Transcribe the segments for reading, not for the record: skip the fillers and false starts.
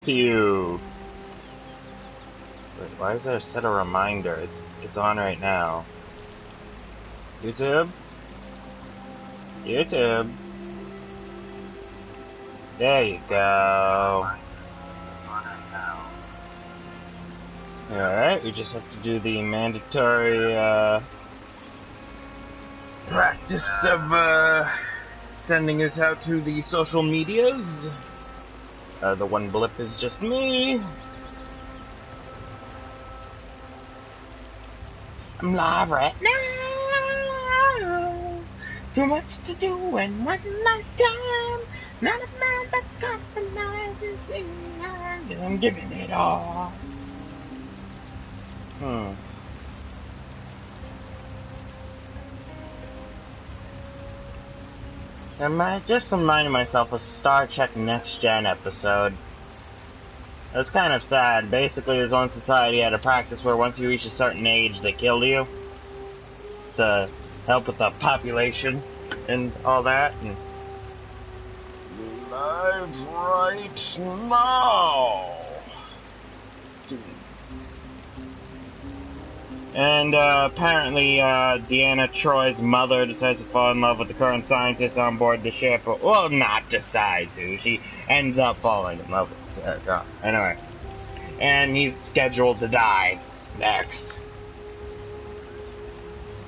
to you. Wait, why is there a set of reminder? It's on right now. YouTube? YouTube. There you go. Alright, we just have to do the mandatory practice of sending us out to the social medias. The one blip is just me. I'm live right now. Too much to do and one lifetime. None of mine but compromises. I'm giving it all. I just reminded myself of Star Trek Next Gen episode. It was kind of sad. Basically, his own society had a practice where once you reach a certain age, they killed you to help with the population and all that. And live right now. And apparently, Deanna Troy's mother decides to fall in love with the current scientist on board the ship. Well, not decide to. She ends up falling in love with the girl. Anyway. And he's scheduled to die next.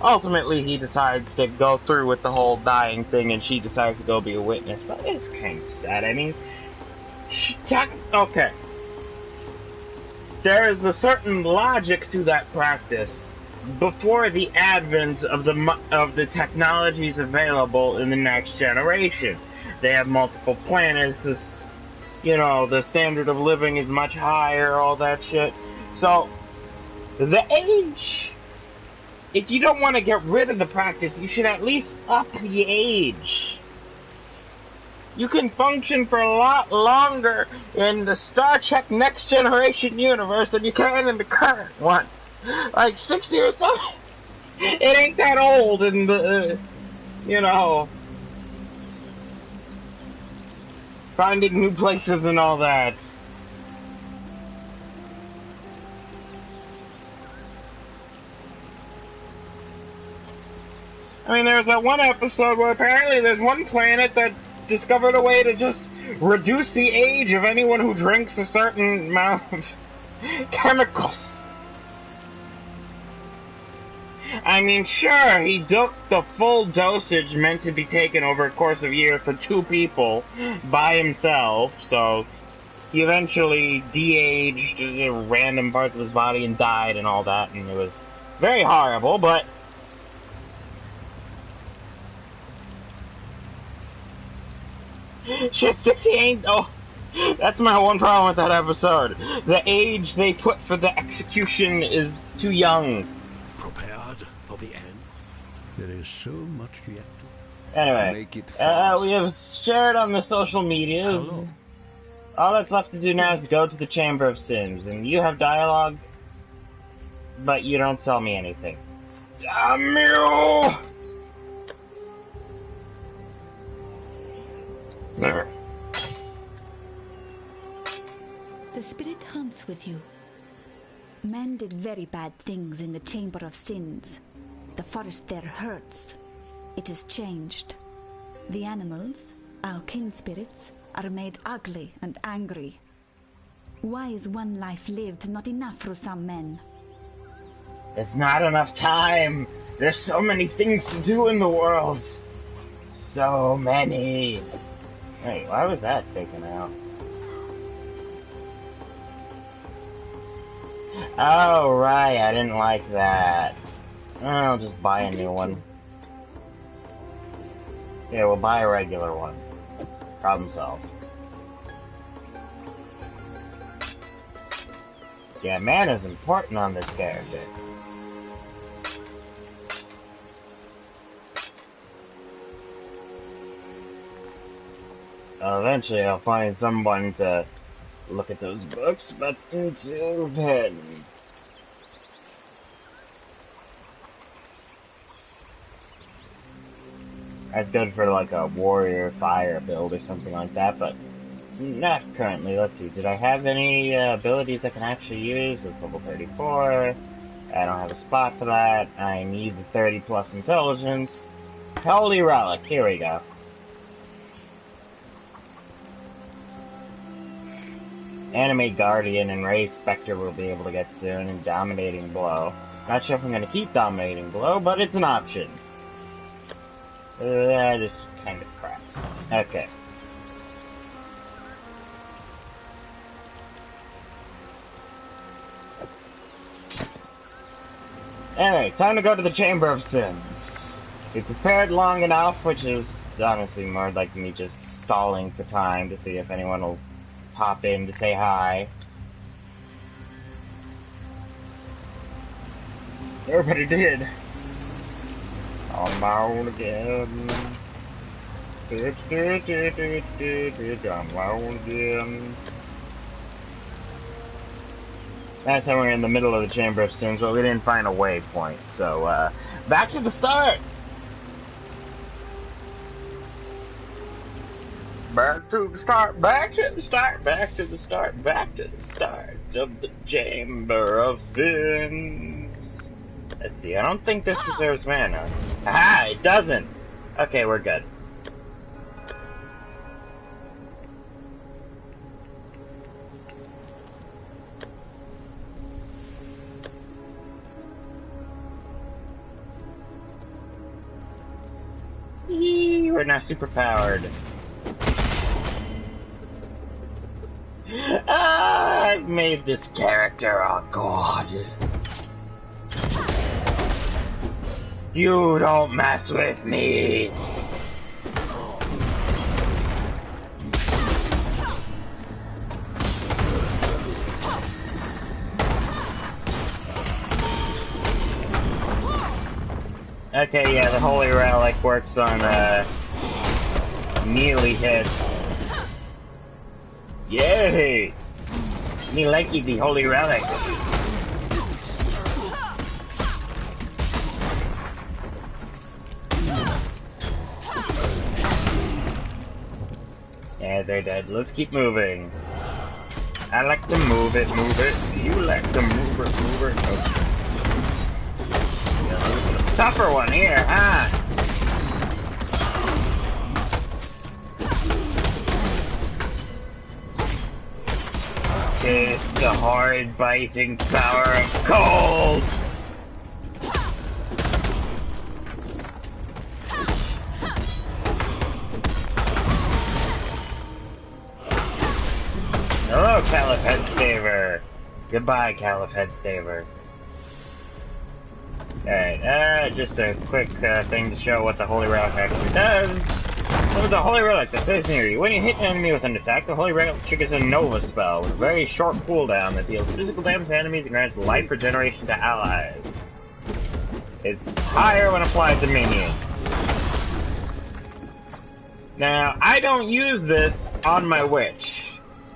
Ultimately, he decides to go through with the whole dying thing, and she decides to go be a witness. But it's kind of sad. I mean, okay. There is a certain logic to that practice. Before the advent of the technologies available in the next generation, they have multiple planets. The standard of living is much higher. All that shit. So, the age. If you don't want to get rid of the practice, you should at least up the age. You can function for a lot longer in the Star Trek Next Generation universe than you can in the current one. Like 60 or something. It ain't that old in the, finding new places and all that. I mean, there's that one episode where apparently there's one planet that discovered a way to just reduce the age of anyone who drinks a certain amount of chemicals. I mean, sure, he took the full dosage meant to be taken over a course of years for 2 people by himself, so he eventually de-aged random parts of his body and died and all that, and it was very horrible, but shit, 60 ain't... Oh, that's my one problem with that episode. The age they put for the execution is too young. Prepared for the end. There is so much yet to... Anyway, make it fast. we have shared on the social medias. Hello. All that's left to do now is go to the Chamber of Sins, and you have dialogue, but you don't sell me anything. Damn you! The spirit hunts with you. Men did very bad things in the Chamber of Sins. The forest there hurts. It is changed. The animals, our kin spirits, are made ugly and angry. Why is one life lived not enough for some men? It's not enough time. There's so many things to do in the world. So many. Hey, why was that taken out? Oh, right, I didn't like that. I'll just buy a new one. Yeah, we'll buy a regular one. Problem solved. Yeah, mana's important on this character. Eventually I'll find someone to look at those books, but until then... That's good for like a warrior fire build or something like that, but Not currently. Let's see. Did I have any abilities I can actually use? It's level 34. I don't have a spot for that. I need the 30 plus intelligence. Holy Relic. Here we go. Animate Guardian and Ray Spectre will be able to get soon, and Dominating Blow. Not sure if I'm going to keep Dominating Blow, but it's an option. That is kind of crap. Okay. Anyway, time to go to the Chamber of Sins. We prepared long enough, which is honestly more like me just stalling for time to see if anyone will pop in to say hi. Everybody did. On my own again. On my own again. Last time we were in the middle of the Chamber of Sins, but we didn't find a waypoint. So, back to the start! Back to the start, back to the start, back to the start, back to the start of the Chamber of Sins. Let's see, I don't think this deserves mana. Aha, it doesn't! Okay, we're good. Yee, we're not super powered. I've made this character a god. You don't mess with me. Okay, yeah, the Holy Relic works on, melee hits. Yay! Me likey the Holy Relic. Yeah, they're dead. Let's keep moving. I like to move it, move it. You like to move it, move it. Oh. Tougher one here, huh? Taste the hard biting power of cold! Hello, Caliph Headstaver! Goodbye, Caliph Headstaver. Alright, just a quick thing to show what the Holy Relic actually does. What was the Holy Relic that says near you? When you hit an enemy with an attack, the Holy Relic triggers a Nova spell with a very short cooldown that deals physical damage to enemies and grants life regeneration to allies. It's higher when applied to minions. Now, I don't use this on my witch.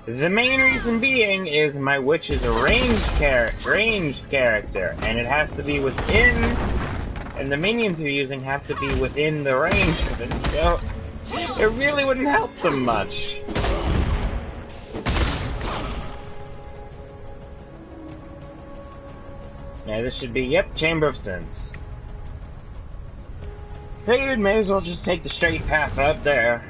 The main reason being is my witch is a ranged character, and it has to be within, and the minions you're using have to be within the range of it, so it really wouldn't help them much. Yeah, this should be, yep, Chamber of Sins. Figured may as well just take the straight path up there.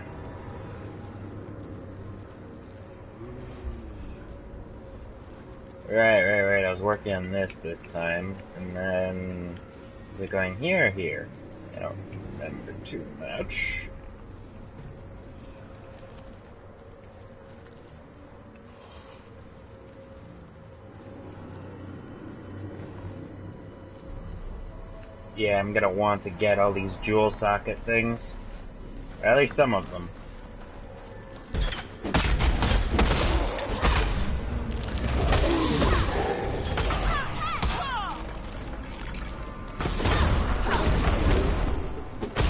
Right, I was working on this time, and then, is it going here or here? I don't remember too much. Yeah, I'm gonna want to get all these jewel socket things. Or at least some of them.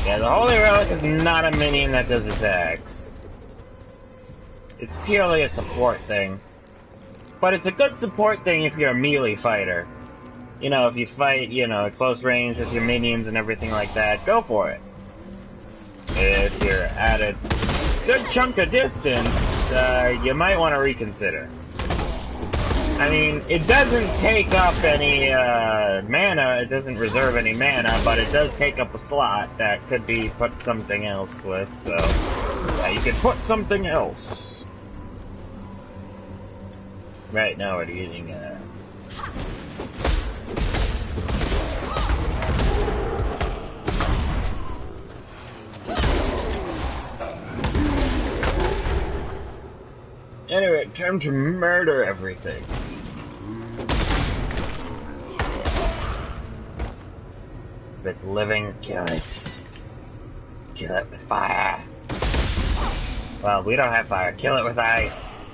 Yeah, the Holy Relic is not a minion that does attacks. It's purely a support thing. But it's a good support thing if you're a melee fighter. You know, if you fight, you know, at close range with your minions and everything like that, go for it. If you're at a good chunk of distance, you might want to reconsider. I mean, it doesn't take up any mana, it doesn't reserve any mana, but it does take up a slot that could be put something else with, so yeah, you could put something else. Right now we're using anyway, time to murder everything. If it's living, kill it. Kill it with fire. Well, we don't have fire. Kill it with ice.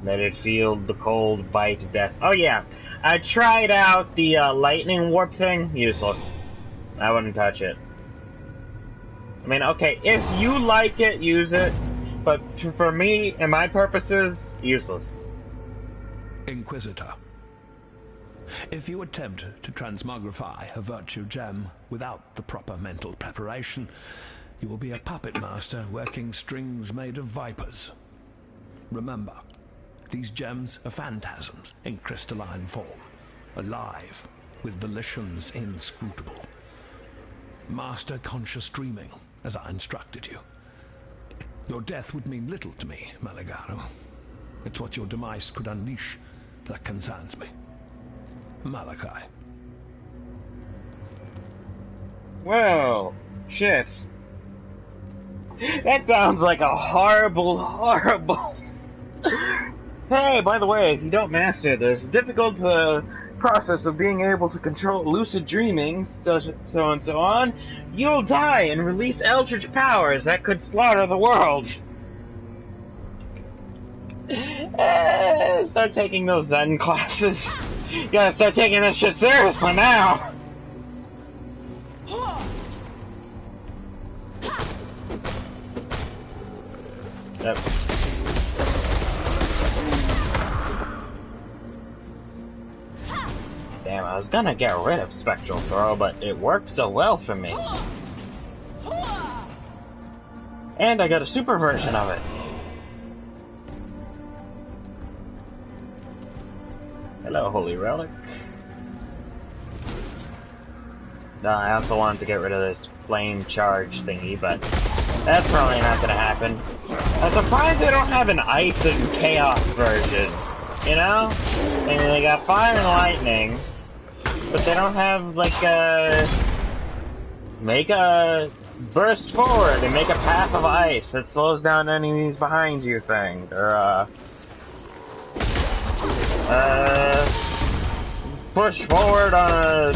Let it feel the cold bite of death. Oh yeah, I tried out the lightning warp thing. Useless. I wouldn't touch it. I mean, okay, if you like it, use it. But for me and my purposes, useless. Inquisitor. If you attempt to transmogrify a virtue gem without the proper mental preparation, you will be a puppet master working strings made of vipers. Remember, these gems are phantasms in crystalline form, alive, with volitions inscrutable. Master conscious dreaming, as I instructed you. Your death would mean little to me, Malagaru. It's what your demise could unleash that concerns me. Malachi. Well, shit. That sounds like a horrible, horrible... Hey, by the way, if you don't master this difficult process of being able to control lucid dreaming, so and so on, you'll die and release eldritch powers that could slaughter the world. Start taking those Zen classes. You gotta start taking this shit seriously now. Yep. Damn, I was gonna get rid of Spectral Throw, but it worked so well for me. And I got a super version of it. Hello, Holy Relic. No, I also wanted to get rid of this flame charge thingy, but that's probably not gonna happen. I'm surprised they don't have an ice and chaos version, you know? I mean, they got fire and lightning, but they don't have, like, make a burst forward and make a path of ice that slows down enemies behind you thing, or, push forward on a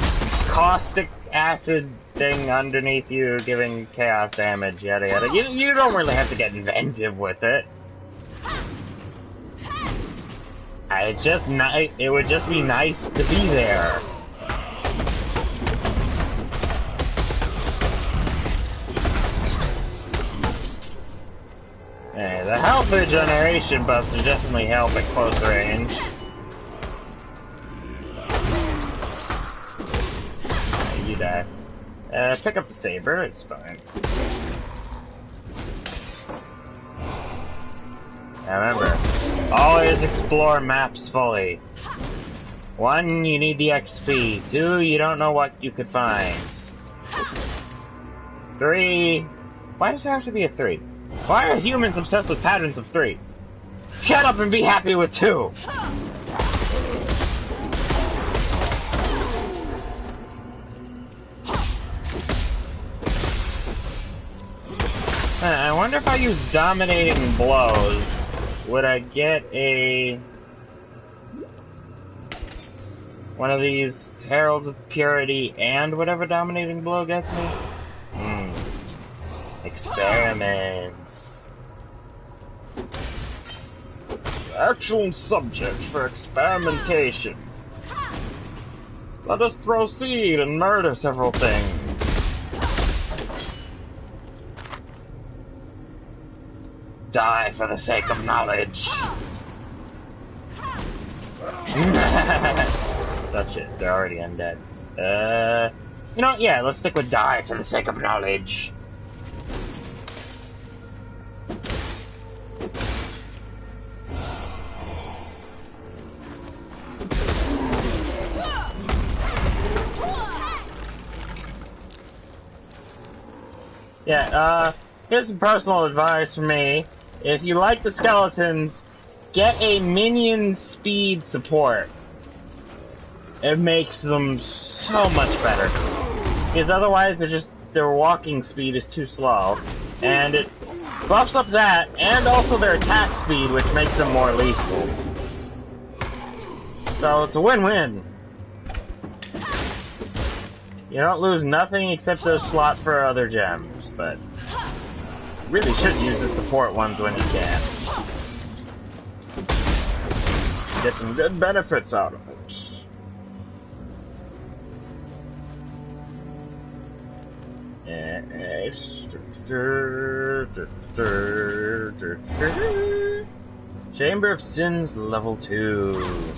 caustic acid thing underneath you, giving chaos damage, yada yada. You don't really have to get inventive with it. It would just be nice to be there. Hey, the health regeneration buffs will definitely help at close range. You die. Pick up the saber, it's fine. Now remember, always explore maps fully. 1, you need the XP. 2, you don't know what you could find. 3, why does there have to be a 3? Why are humans obsessed with patterns of 3? Shut up and be happy with 2! I wonder if I use dominating blows, would I get one of these Heralds of Purity and whatever dominating blow gets me? Experiments. Actual subject for experimentation. Let us proceed and murder several things. Die for the sake of knowledge. That shit, they're already undead. You know what, yeah, let's stick with die for the sake of knowledge. Yeah, here's some personal advice from me. If you like the skeletons, get a minion speed support. It makes them so much better. Because otherwise their walking speed is too slow. And it buffs up that, and also their attack speed, which makes them more lethal. So it's a win-win. You don't lose nothing except a slot for other gems, but really should use the support ones when you can. Get some good benefits out of it. Chamber of Sins level 2.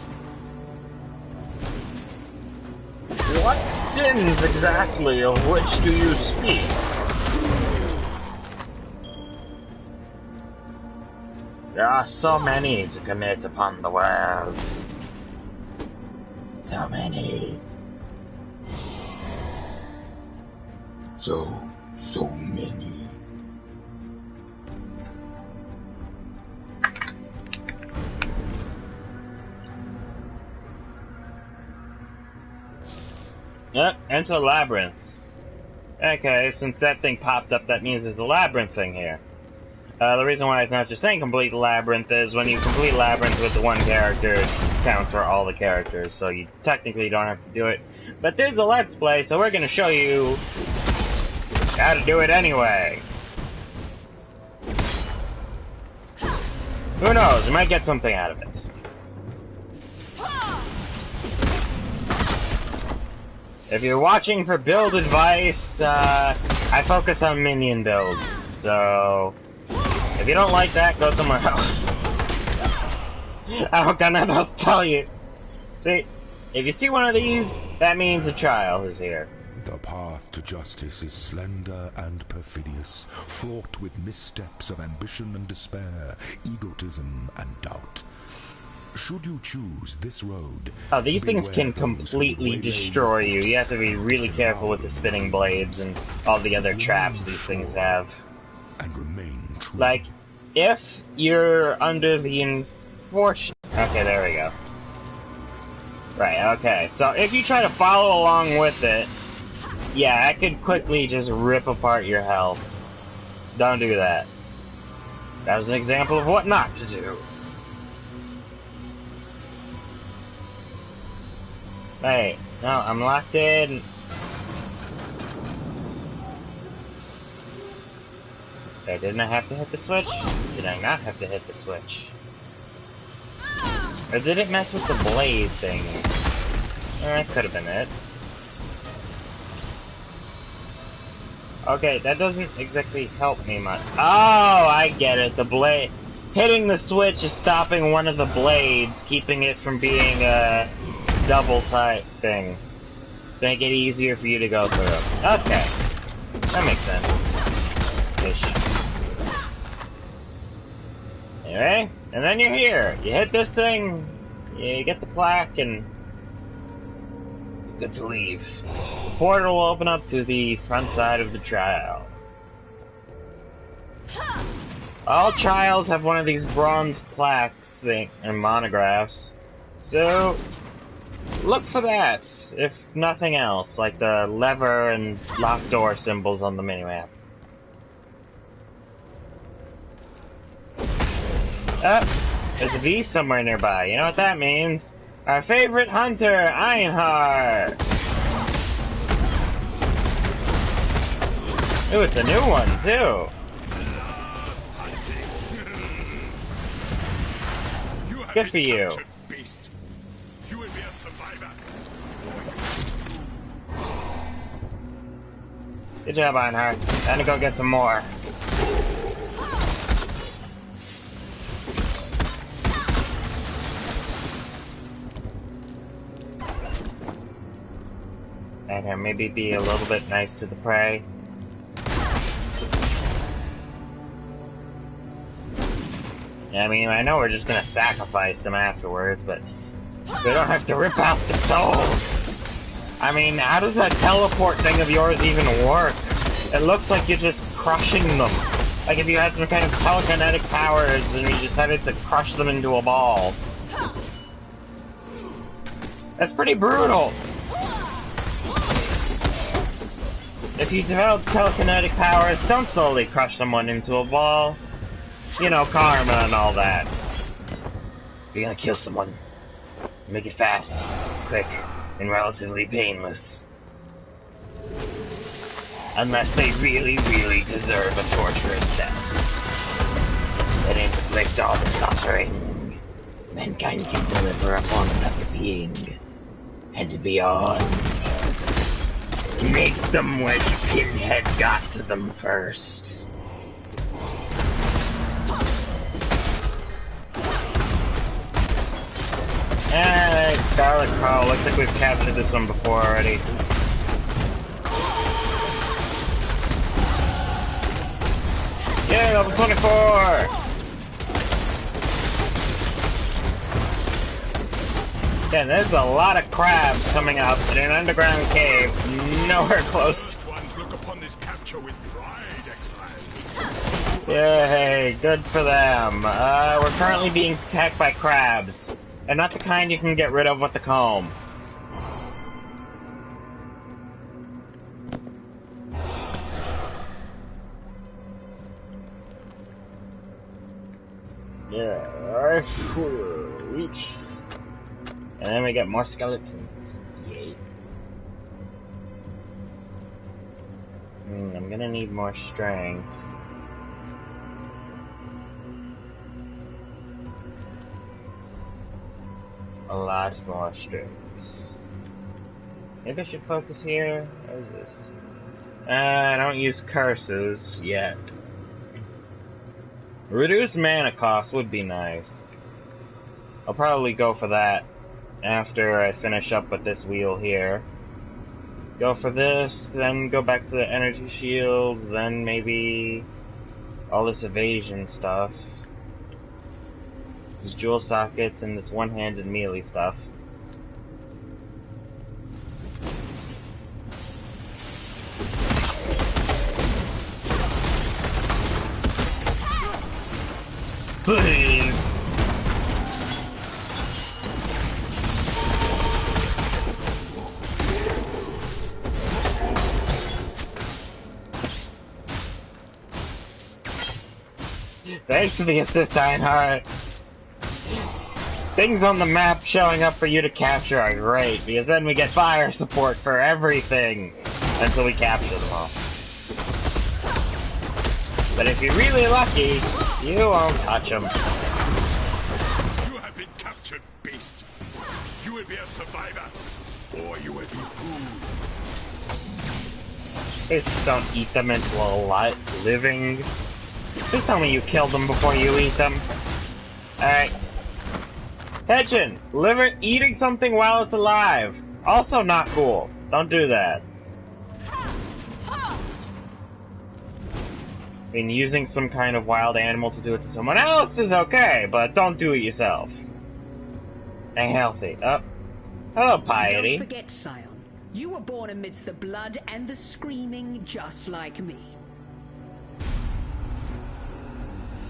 What sins exactly of which do you speak? There are so many to commit upon the worlds. So many. So many. Yep, enter labyrinth. Okay, since that thing popped up, that means there's a labyrinth thing here. The reason why it's not just saying complete labyrinth is when you complete labyrinth with the one character, it counts for all the characters, so you technically don't have to do it. But there's a Let's Play, so we're gonna show you how to do it anyway. Who knows, you might get something out of it. If you're watching for build advice, I focus on minion builds, so if you don't like that, go somewhere else. I don't got nothing else to tell you. See, if you see one of these, that means a child is here. The path to justice is slender and perfidious, fraught with missteps of ambition and despair, egotism and doubt. Should you choose this road... Oh, these things can completely destroy you. You have to be really careful with the spinning blades and all the other traps these things have. And remain true. Like, if you're under the unfortunate... Okay, there we go. Right, okay. So if you try to follow along with it, yeah, I could quickly just rip apart your health. Don't do that. That was an example of what not to do. Wait, no, I'm locked in. Okay, didn't I have to hit the switch? Did I not have to hit the switch? Or did it mess with the blade thing? That could have been it. Okay, that doesn't exactly help me much. Oh, I get it. The blade... Hitting the switch is stopping one of the blades, keeping it from being a double side thing. Make it easier for you to go through. Okay. That makes sense. Ish. Anyway, and then you're here. You hit this thing, you get the plaque, and you're good to leave. The portal will open up to the front side of the trial. All trials have one of these bronze plaques and monographs, so look for that, if nothing else, like the lever and locked door symbols on the minimap. There's a V somewhere nearby. You know what that means? Our favorite hunter, Ironheart! Ooh, it's a new one, too! Good for you. You will be a survivor. Good job, Ironheart. Time to go get some more. And here, maybe be a little bit nice to the prey. I mean, I know we're just gonna sacrifice them afterwards, but we don't have to rip out the souls! I mean, how does that teleport thing of yours even work? It looks like you're just crushing them. Like if you had some kind of telekinetic powers and you decided to crush them into a ball. That's pretty brutal. If you develop telekinetic powers, don't slowly crush someone into a ball. You know, karma and all that. If you're gonna kill someone, make it fast, quick, and relatively painless. Unless they really, really deserve a torturous death. That inflict all the suffering mankind can deliver upon another being. And beyond. Make them wish Pinhead got to them first. Alright, Scarlet Crawl. Looks like we've captured this one before already. Yeah, level 24! Yeah, there's a lot of crabs coming up in an underground cave, nowhere close to... Ones look upon this capture with pride, Exile. Yay, good for them. We're currently being attacked by crabs. And not the kind you can get rid of with the comb. Yeah, alright. Reach. And then we get more skeletons. Yay. I'm gonna need more strength. A lot more strength. Maybe I should focus here? What is this? I don't use curses yet. Reduced mana cost would be nice. I'll probably go for that after I finish up with this wheel here. Go for this, then go back to the energy shields, then maybe all this evasion stuff. These jewel sockets and this one-handed melee stuff. Please! Thanks for the assist, Ironheart. Things on the map showing up for you to capture are great, because then we get fire support for everything until we capture them all. But if you're really lucky, you won't touch them. You have been captured, beast. You will be a survivor, or you will be food. Please just don't eat them into a living. Please tell me you killed them before you eat them. Alright. Attention! Eating something while it's alive. Also not cool. Don't do that. I mean, using some kind of wild animal to do it to someone else is okay, but don't do it yourself. Stay healthy. Oh. Hello, Piety. Don't forget, Scion. You were born amidst the blood and the screaming just like me.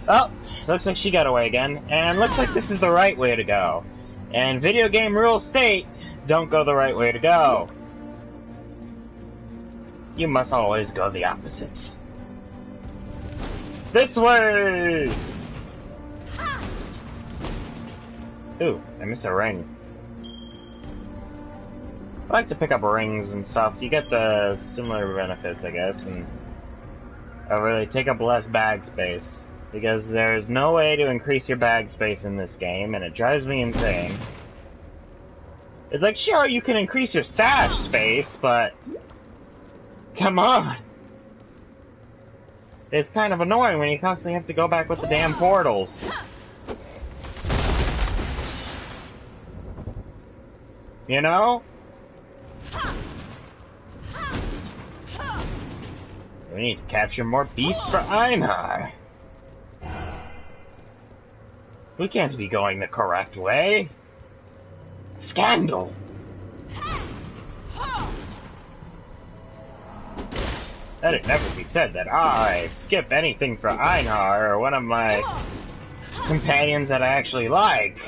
Oh, looks like she got away again, and looks like this is the right way to go. And video game rules state, don't go the right way to go. You must always go the opposite. This way! Ooh, I missed a ring. I like to pick up rings and stuff. You get the similar benefits, I guess, and really take up less bag space. Because there's no way to increase your bag space in this game, and it drives me insane. It's like, sure, you can increase your stash space, but... come on! It's kind of annoying when you constantly have to go back with the damn portals. You know? We need to capture more beasts for Einar. We can't be going the correct way. Scandal. Let it never be said that I skip anything for Einar or one of my companions that I actually like.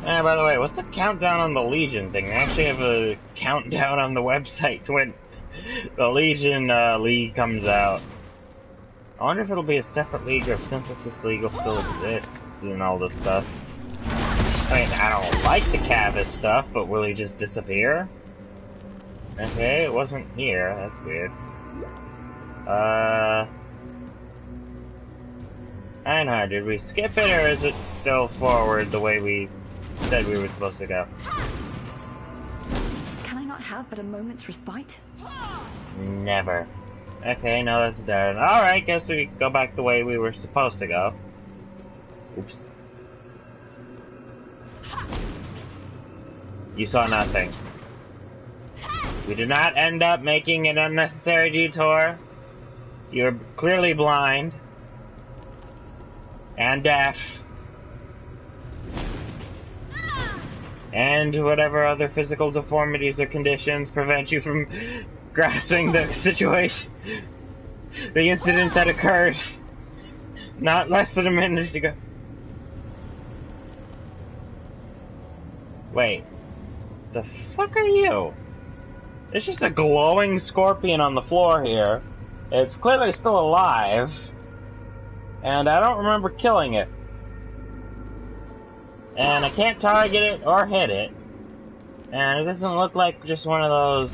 And by the way, what's the countdown on the Legion thing? They actually have a countdown on the website to when the Legion League comes out. I wonder if it'll be a separate league or if Synthesis League will still exist and all this stuff. I mean, I don't like the Cavus stuff, but will he just disappear? Okay, it wasn't here. That's weird. Einar, did we skip it, or is it still forward the way we said we were supposed to go? Can I not have but a moment's respite? Never. Okay, no, that's done. Alright, guess we go back the way we were supposed to go. Oops. You saw nothing. We did not end up making an unnecessary detour. You're clearly blind. And deaf. And whatever other physical deformities or conditions prevent you from grasping the situation. The incident that occurred not less than a minute ago. Wait. The fuck are you? There's just a glowing scorpion on the floor here. It's clearly still alive. And I don't remember killing it. And I can't target it or hit it. And it doesn't look like just one of those...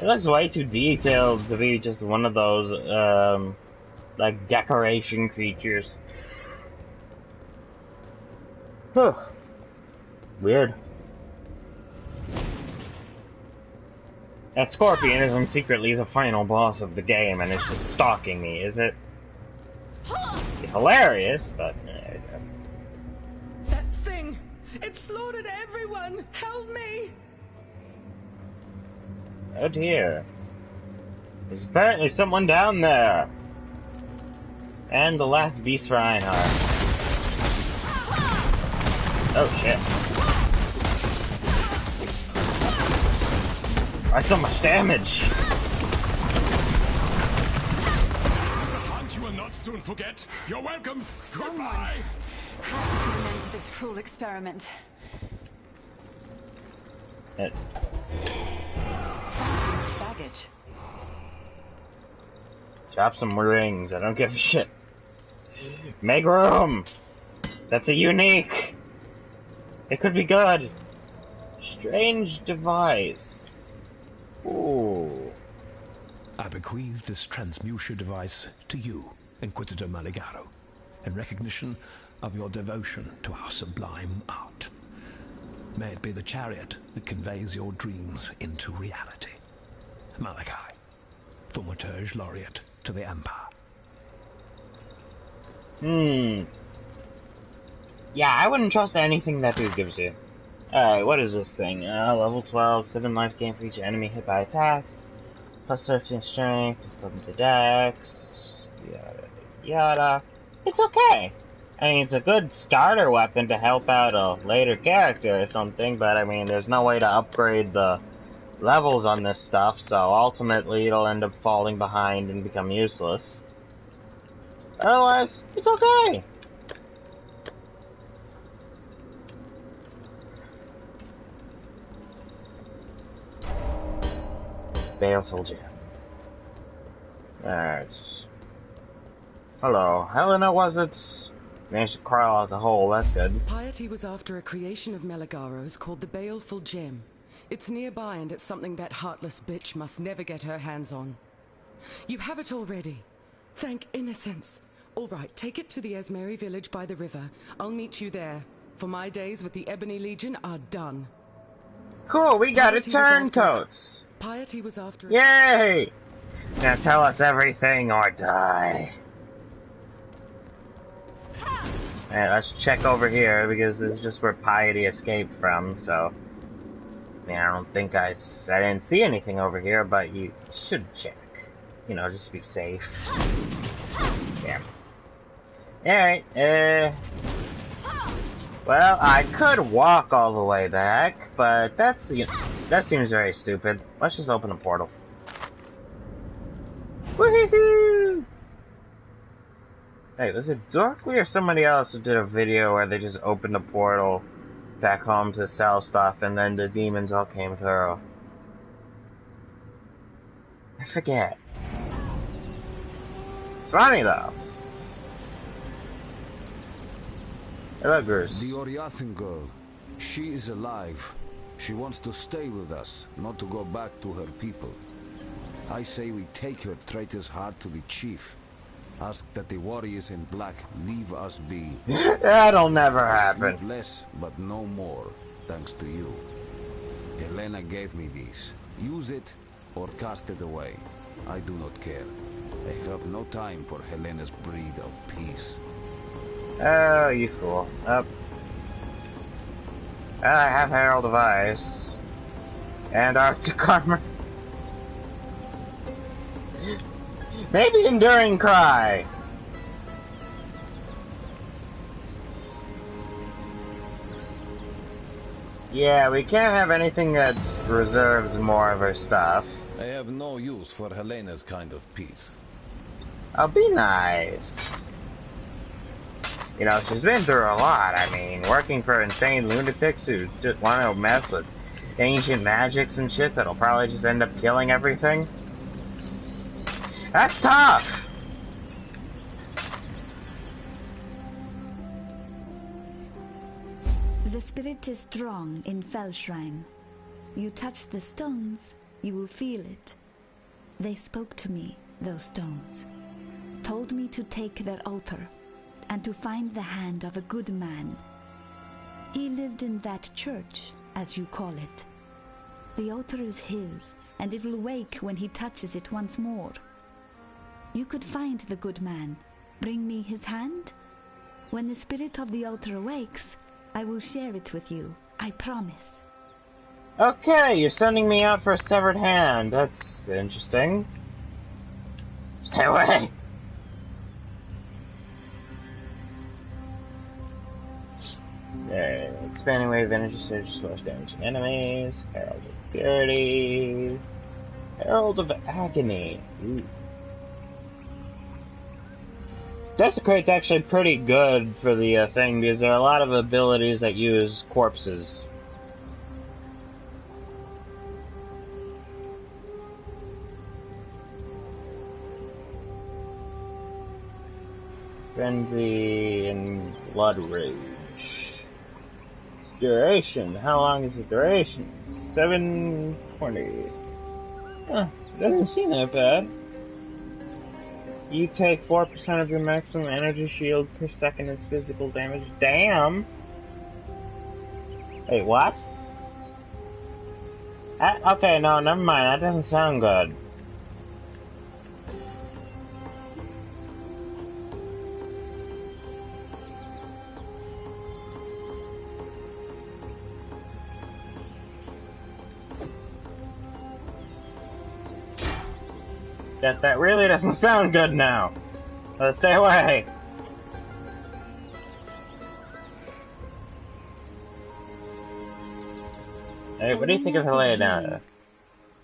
It looks way too detailed to be just one of those, like, decoration creatures. Huh. Weird. That scorpion isn't secretly the final boss of the game and it's just stalking me, is it? It'd be hilarious, but... That thing! It slaughtered everyone! Help me! Oh dear. There's apparently someone down there. And the last beast for Einar. Oh shit. Why so much damage? It's a hunt you will not soon forget. You're welcome. Goodbye. Had to put an end to this cruel experiment. Far too much baggage. Drop some rings. I don't give a shit. Make room. That's a unique. It could be good. Strange device. Ooh. I bequeath this transmuter device to you, Inquisitor Maligaro, in recognition of your devotion to our sublime art. May it be the chariot that conveys your dreams into reality. Malachi, Thaumaturge Laureate to the Empire. Yeah, I wouldn't trust anything that dude gives you. Alright, what is this thing? Level 12, 7 life gain for each enemy hit by attacks. Plus 13 strength, plus 11 to dex. Yada, yada. It's okay. I mean, it's a good starter weapon to help out a later character or something, but I mean, there's no way to upgrade the levels on this stuff, so ultimately it'll end up falling behind and become useless. Otherwise, it's okay. Baleful Jam. Alright. Hello. Helena, was it? Managed to crawl out the hole, that's good. Piety was after a creation of Meligaro's called the Baleful Gem. It's nearby and it's something that heartless bitch must never get her hands on. You have it already. Thank innocence. Alright, take it to the Esmeri village by the river. I'll meet you there. For my days with the Ebony Legion are done. Cool, we got a turncoats! Piety was after... Yay! Now tell us everything or die. Alright, let's check over here, because this is just where Piety escaped from, so... I mean, I don't think I didn't see anything over here, but you should check. You know, just to be safe. Yeah. Alright, Well, I could walk all the way back, but that seems very stupid. Let's just open a portal. Woohoo! Hey, was it Dorkly or somebody else who did a video where they just opened a portal back home to sell stuff and then the demons all came through? I forget. It's funny though. Hello, Goose. The Oriathan girl. She is alive. She wants to stay with us, not to go back to her people. I say we take her traitor's heart to the chief. Ask that the warriors in black leave us be. That'll never happen. Sleep less, but no more, thanks to you. Helena gave me these. Use it or cast it away. I do not care. I have no time for Helena's breed of peace. Oh, you fool. Up. I have Herald of Ice. And Arctic Armor. Maybe Enduring Cry. Yeah, we can't have anything that reserves more of her stuff. I have no use for Helena's kind of peace. Oh, be nice. You know, she's been through a lot. I mean, working for insane lunatics who just want to mess with ancient magics and shit that'll probably just end up killing everything. That's tough! The spirit is strong in Fellshrine. You touch the stones, you will feel it. They spoke to me, those stones. Told me to take their altar, and to find the hand of a good man. He lived in that church, as you call it. The altar is his, and it will wake when he touches it once more. You could find the good man. Bring me his hand. When the spirit of the altar awakes, I will share it with you. I promise. Okay, you're sending me out for a severed hand. That's interesting. Stay away! There, expanding wave of energy surge slows damaging enemies. Herald of Purity. Herald of Agony. Ooh. Desecrate's actually pretty good for the thing because there are a lot of abilities that use corpses. Frenzy and Blood Rage. Duration. How long is the duration? 720. Huh, doesn't seem that bad. You take 4% of your maximum energy shield per second as physical damage. Damn! Wait, what? Okay, no, never mind. That doesn't sound good. That really doesn't sound good now. Let's stay away. Hey, what do you think of Helena?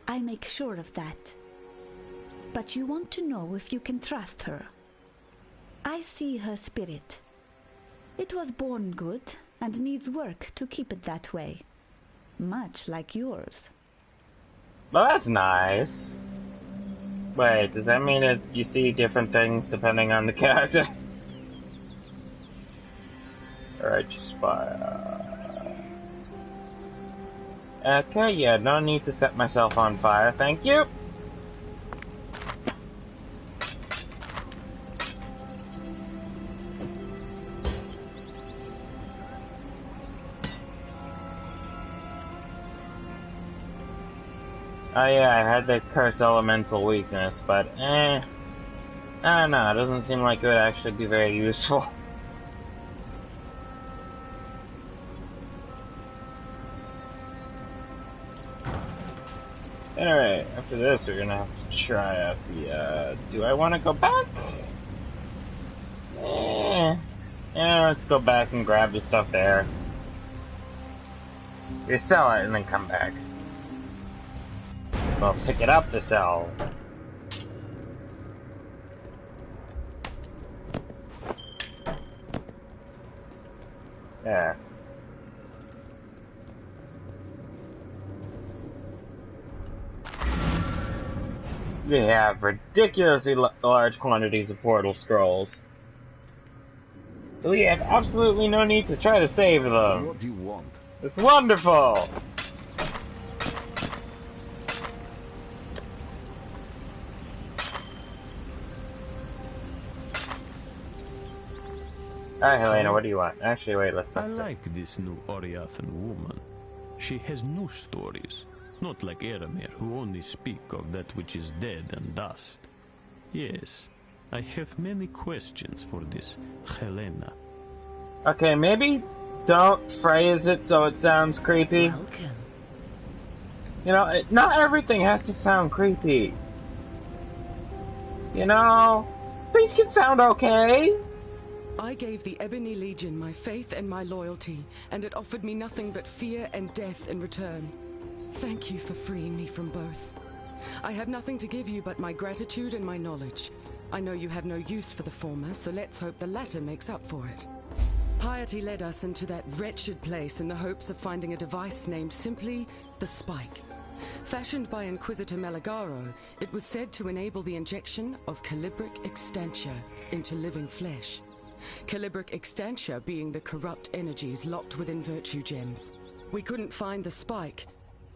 I make sure of that. But you want to know if you can trust her. I see her spirit. It was born good and needs work to keep it that way. Much like yours. Well, that's nice. Wait, does that mean that you see different things depending on the character? Righteous fire. Okay, yeah, no need to set myself on fire, thank you. Oh yeah, I had the curse elemental weakness, but I don't know, it doesn't seem like it would actually be very useful. Alright, after this we're gonna have to try out the, do I want to go back? Yeah, let's go back and grab the stuff there. You sell it and then come back. Well, pick it up to sell. Yeah. We have ridiculously large quantities of portal scrolls. So we have absolutely no need to try to save them. What do you want? It's wonderful! Alright, Helena, what do you want? Actually, wait, let's I like this new Oriathan woman. She has new stories, not like Eramir, who only speak of that which is dead and dust. Yes, I have many questions for this Helena. Okay, maybe don't phrase it so it sounds creepy. Welcome. You know, not everything has to sound creepy. You know, things can sound okay. I gave the Ebony Legion my faith and my loyalty, and it offered me nothing but fear and death in return. Thank you for freeing me from both. I have nothing to give you but my gratitude and my knowledge. I know you have no use for the former, so let's hope the latter makes up for it. Piety led us into that wretched place in the hopes of finding a device named simply the Spike. Fashioned by Inquisitor Meligaro, it was said to enable the injection of Calibric Extantia into living flesh. Calibric Extantia being the corrupt energies locked within virtue gems. We couldn't find the Spike,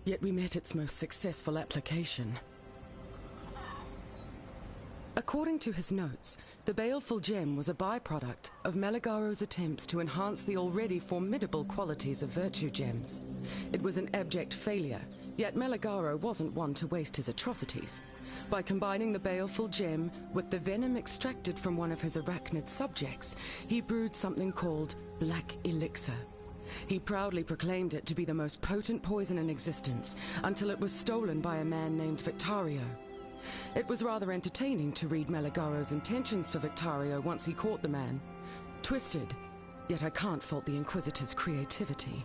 yet we met its most successful application. According to his notes, the baleful gem was a byproduct of Meligaro's attempts to enhance the already formidable qualities of virtue gems. It was an abject failure, yet Meligaro wasn't one to waste his atrocities. By combining the baleful gem with the venom extracted from one of his arachnid subjects, he brewed something called Black Elixir. He proudly proclaimed it to be the most potent poison in existence, until it was stolen by a man named Victario. It was rather entertaining to read Meligaro's intentions for Victario once he caught the man. Twisted, yet I can't fault the Inquisitor's creativity.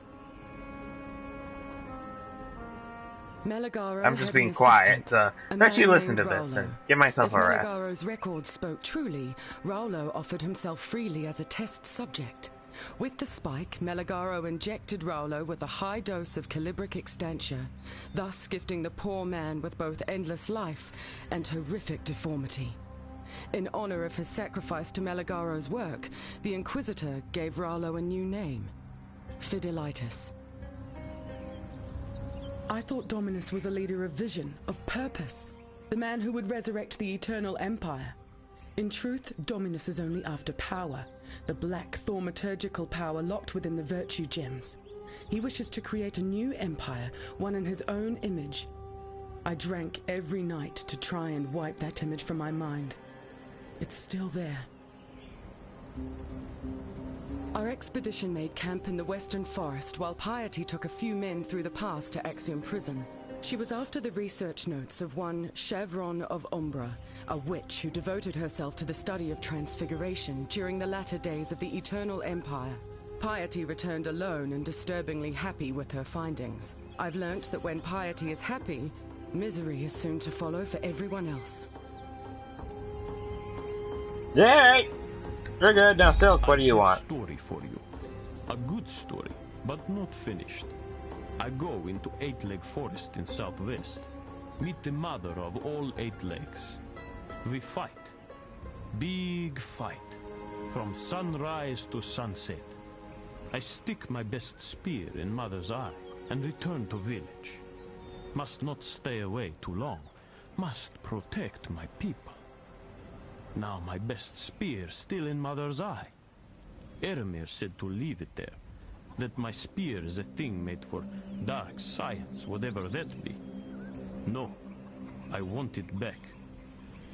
Meligaro I'm just had being an quiet. assistant, Let you listen to named this Raulo. and give myself If a rest. Meligaro's records spoke truly, Raulo offered himself freely as a test subject. With the spike, Meligaro injected Raulo with a high dose of Calibric Extantia, thus gifting the poor man with both endless life and horrific deformity. In honor of his sacrifice to Meligaro's work, the Inquisitor gave Raulo a new name, Fidelitas. I thought Dominus was a leader of vision, of purpose, the man who would resurrect the Eternal Empire. In truth, Dominus is only after power, the black thaumaturgical power locked within the virtue gems. He wishes to create a new empire, one in his own image. I drank every night to try and wipe that image from my mind. It's still there. Our expedition made camp in the Western Forest while Piety took a few men through the pass to Axiom Prison. She was after the research notes of one Chevron of Umbra, a witch who devoted herself to the study of transfiguration during the latter days of the Eternal Empire. Piety returned alone and disturbingly happy with her findings. I've learnt that when Piety is happy, misery is soon to follow for everyone else. Yay! You're good. Now, Silk, what do you want? I have a story for you. A good story, but not finished. I go into Eight Leg Forest in southwest. Meet the mother of all 8 legs. We fight. Big fight. From sunrise to sunset. I stick my best spear in mother's eye and return to village. Must not stay away too long. Must protect my people. Now my best spear still in mother's eye. Eramir said to leave it there. That my spear is a thing made for dark science, whatever that be. No, I want it back.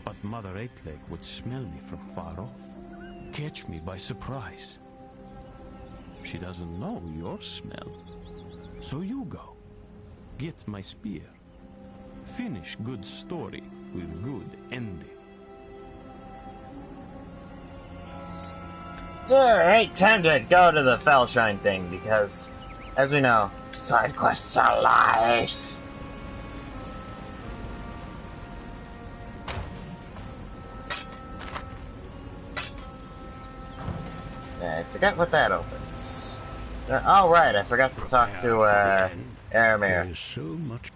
But Mother Eightleg would smell me from far off. Catch me by surprise. She doesn't know your smell. So you go. Get my spear. Finish good story with good ending. Alright, time to go to the Fellshine thing, because, as we know, Side quests are life. I forgot what that opens. Oh, right, I forgot to talk to, Aramir. There is so much.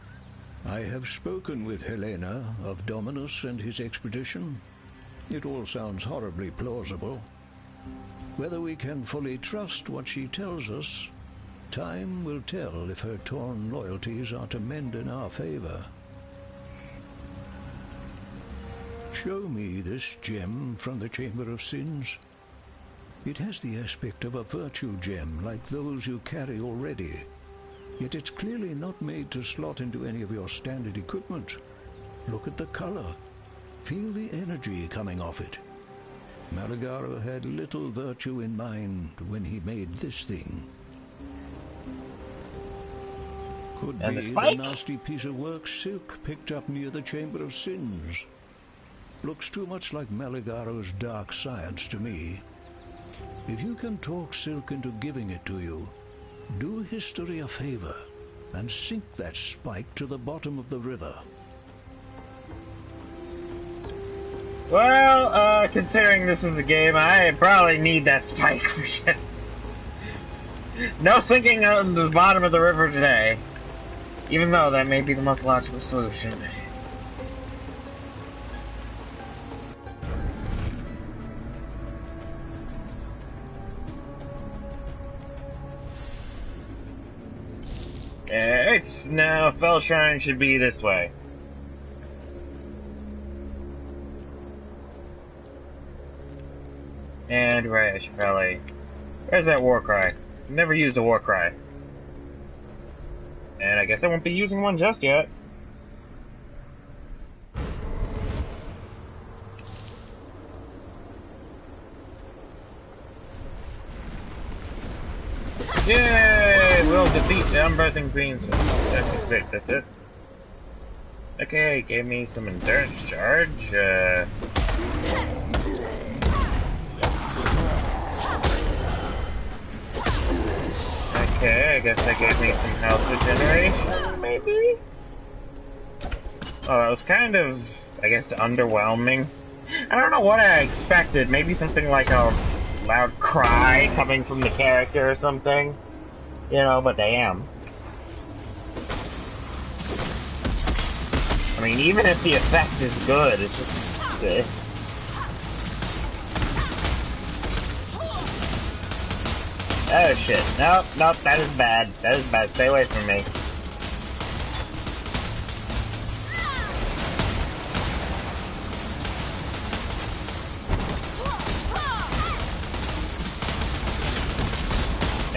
I have spoken with Helena of Dominus and his expedition. It all sounds horribly plausible. Whether we can fully trust what she tells us, time will tell if her torn loyalties are to mend in our favor. Show me this gem from the Chamber of Sins. It has the aspect of a virtue gem like those you carry already. Yet it's clearly not made to slot into any of your standard equipment. Look at the color. Feel the energy coming off it. Malagaro had little virtue in mind when he made this thing. Could be the nasty piece of work Silk picked up near the Chamber of Sins. Looks too much like Malagaro's dark science to me. If you can talk Silk into giving it to you, do history a favor and sink that spike to the bottom of the river. Well, considering this is a game, I probably need that spike for shit. No sinking on the bottom of the river today. Even though that may be the most logical solution. Alright, now Fell Shrine should be this way. And right, I should probably... Where's that war cry? Never used a war cry. And I guess I won't be using one just yet. Yay! We'll defeat the Unbirthing Queens. That's it. Okay, gave me some endurance charge. Okay, I guess that gave me some health regeneration, maybe? Oh, that was kind of, I guess, underwhelming. I don't know what I expected. Maybe something like a loud cry coming from the character or something. You know, but damn. I mean, even if the effect is good, it's just... Oh shit. Nope, that is bad. That is bad. Stay away from me.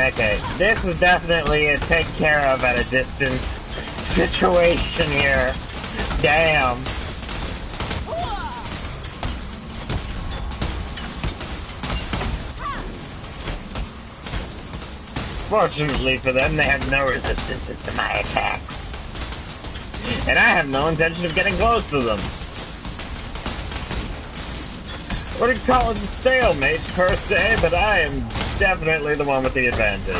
Okay, this is definitely a take care of at a distance situation here. Damn. Fortunately for them, they have no resistances to my attacks. And I have no intention of getting close to them. I wouldn't call it a stalemate, per se, but I am definitely the one with the advantage.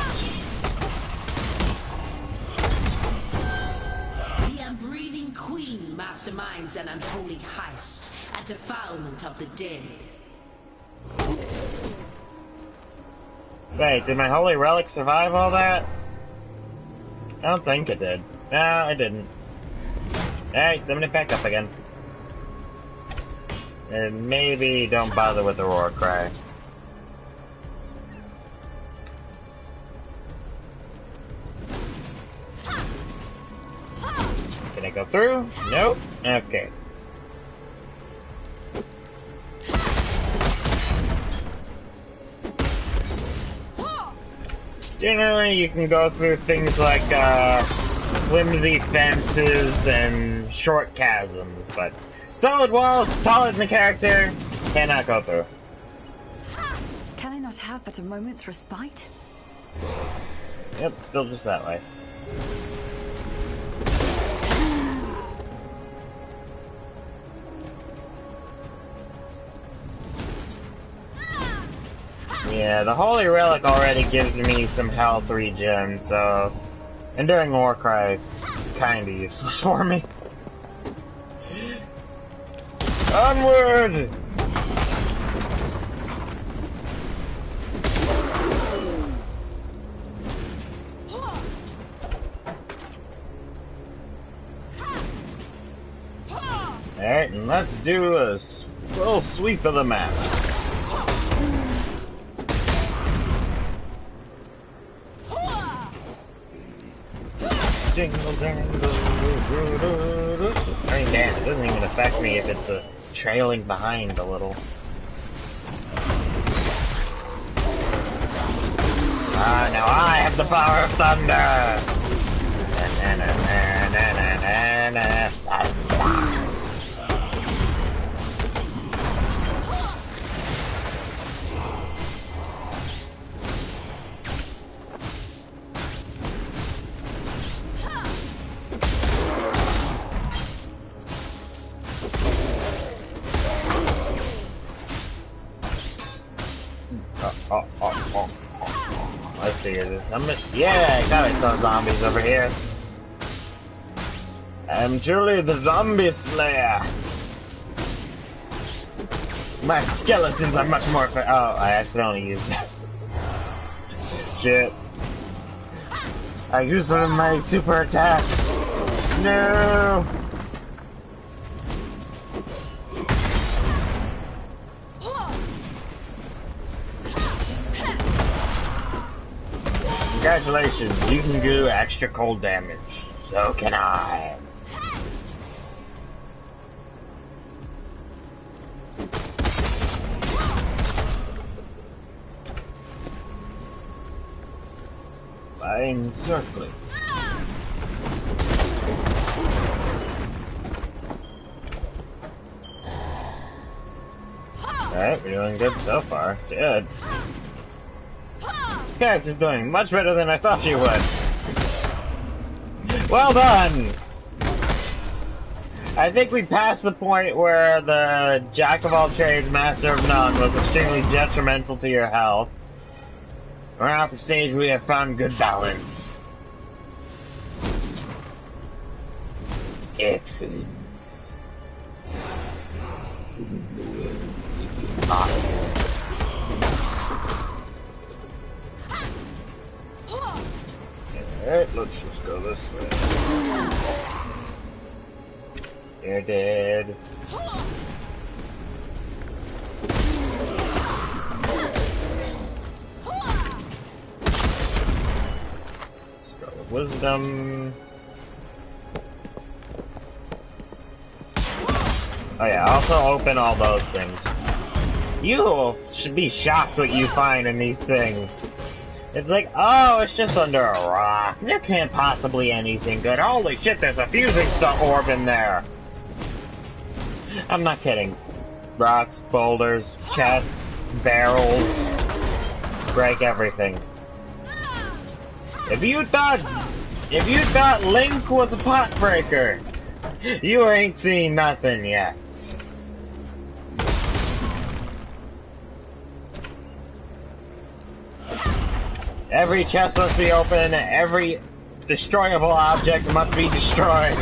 The Unbreathing Queen masterminds an unholy heist and defilement of the dead. Wait, did my holy relic survive all that? I don't think it did. No, I didn't. Alright, summon it back up again. And maybe don't bother with the roar cry. Can I go through? Nope. Okay. Generally, you can go through things like, flimsy fences and short chasms, but solid walls, taller than the character, cannot go through. Can I not have but a moment's respite? Yep, still just that way. Yeah, the Holy Relic already gives me some health regen, so Enduring War Cry is kinda useless for me. Onward! Alright, and let's do a little sweep of the maps. Jingle jangle. I mean, damn, it doesn't even affect me if it's trailing behind a little. Ah, now I have the power of thunder! Let's figure this. Yeah, I got some zombies over here. I'm truly the zombie slayer. My skeletons are much more. Oh, I accidentally used that. Shit. I used one of my super attacks. No. Congratulations, you can do extra cold damage. So can I. Flying circlets. Alright, we're doing good so far. Good. This character's doing much better than I thought she would. Well done! I think we passed the point where the Jack of all trades, Master of none was extremely detrimental to your health. We're at the stage where we have found good balance. Excellent. Alright, let's just go this way. You're dead. Let's go with wisdom. Oh yeah, also open all those things. You should be shocked what you find in these things. It's like, oh, it's just under a rock. There can't possibly anything good. Holy shit, there's a fusing star orb in there. I'm not kidding. Rocks, boulders, chests, barrels. Break everything. If you thought Link was a pot breaker, you ain't seen nothing yet. Every chest must be open, every destroyable object must be destroyed.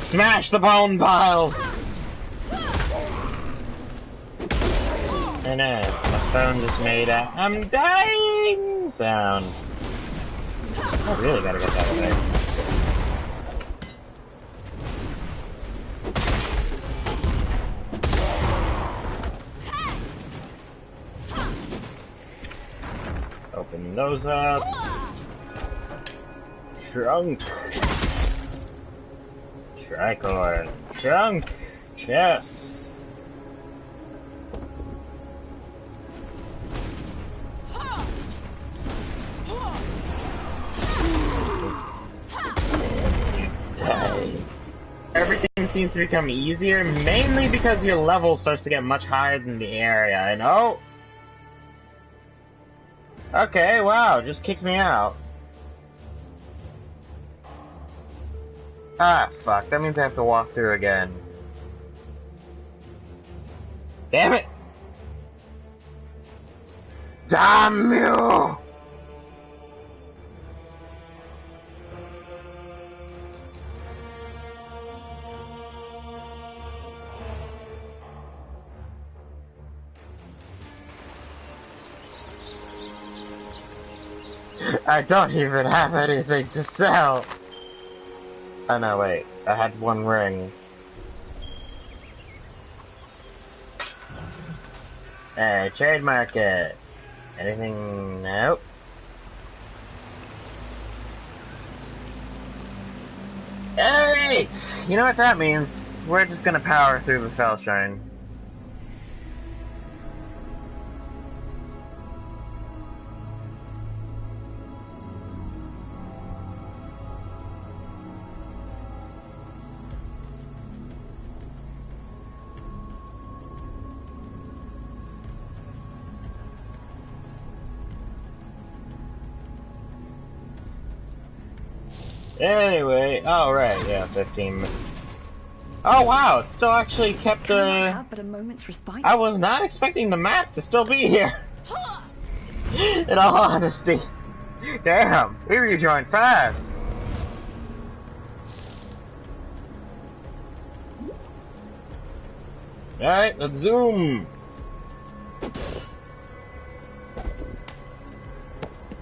Smash the bone piles! And my phone just made a I'm dying sound. I really gotta get that fixed. Open those up. Trunk. Tricord. Trunk. Chest. Everything seems to become easier, mainly because your level starts to get much higher than the area, and oh! Okay, wow, just kicked me out. Ah, fuck, that means I have to walk through again. Damn it! Damn you! I don't even have anything to sell! Oh no, wait. I had one ring. Hey, trade market. Anything? Nope. Alright! You know what that means? We're just gonna power through the Fell Shrine. Anyway, oh right, yeah, 15 minutes. Oh wow, it still actually kept the... but a moment's respite. I was not expecting the map to still be here. In all honesty. Damn, we rejoined fast. Alright, let's zoom.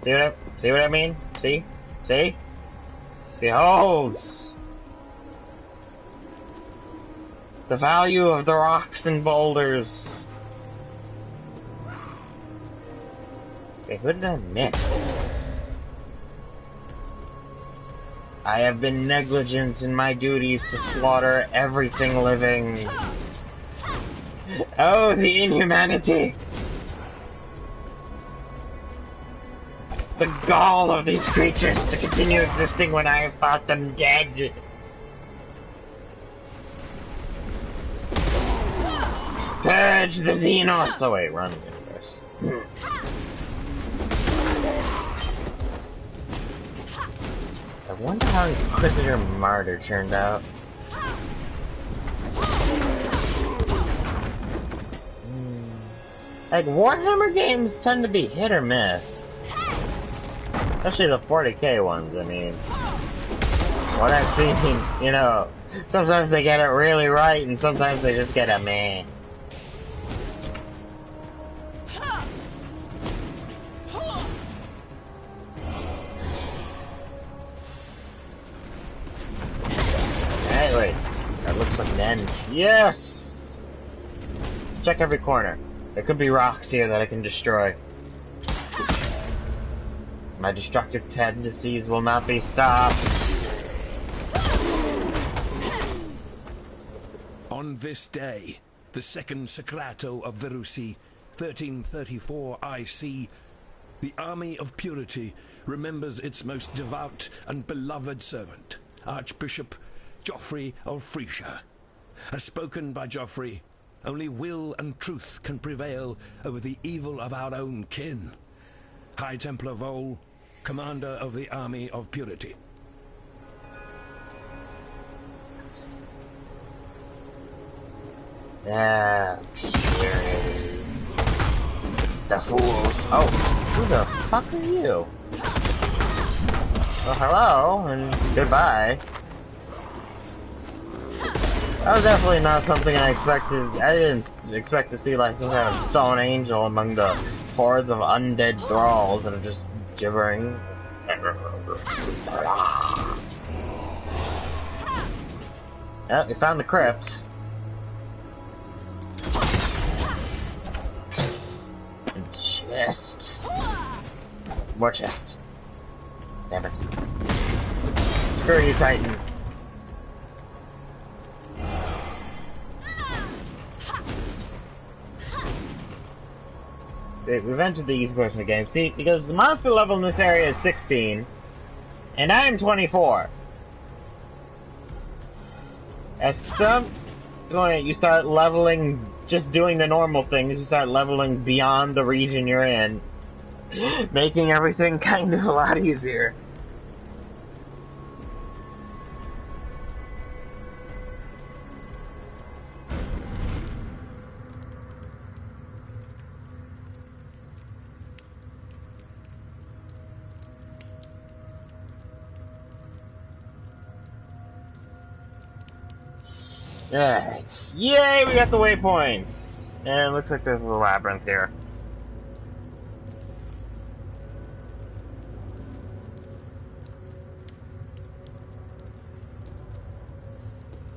See what I mean? See? See? Behold! The value of the rocks and boulders. Okay, who did I miss? I have been negligent in my duties to slaughter everything living. Oh, the inhumanity! The gall of these creatures to continue existing when I have thought them dead. Purge the Xenos! Oh wait, run first. I wonder how Inquisitor Martyr turned out. Like, Warhammer games tend to be hit or miss. Especially the 40k ones, I mean. What I've seen, you know, sometimes they get it really right, and sometimes they just get a meh. Hey, wait. That looks like an end. Yes! Check every corner. There could be rocks here that I can destroy. My destructive tendencies will not be stopped. On this day, the second Sacrato of Verusi, 1334 IC, the Army of Purity remembers its most devout and beloved servant, Archbishop Geoffrey of Frisia. As spoken by Geoffrey, only will and truth can prevail over the evil of our own kin. High Templar Vol, Commander of the Army of Purity. Yeah, purity. The fools. Oh, who the fuck are you? Well, hello, and goodbye. That was definitely not something I expected. I didn't expect to see like some kind of stone angel among the hordes of undead thralls that are just gibbering. Yeah, we found the crypt. And chest. More chest. Damn it. Screw you, Titan. We've entered the easy portion of the game. See, because the monster level in this area is 16, and I'm 24. At some point, you start leveling, just doing the normal things, you start leveling beyond the region you're in, making everything kind of a lot easier. Alright. Yay, we got the waypoints! And it looks like there's a labyrinth here.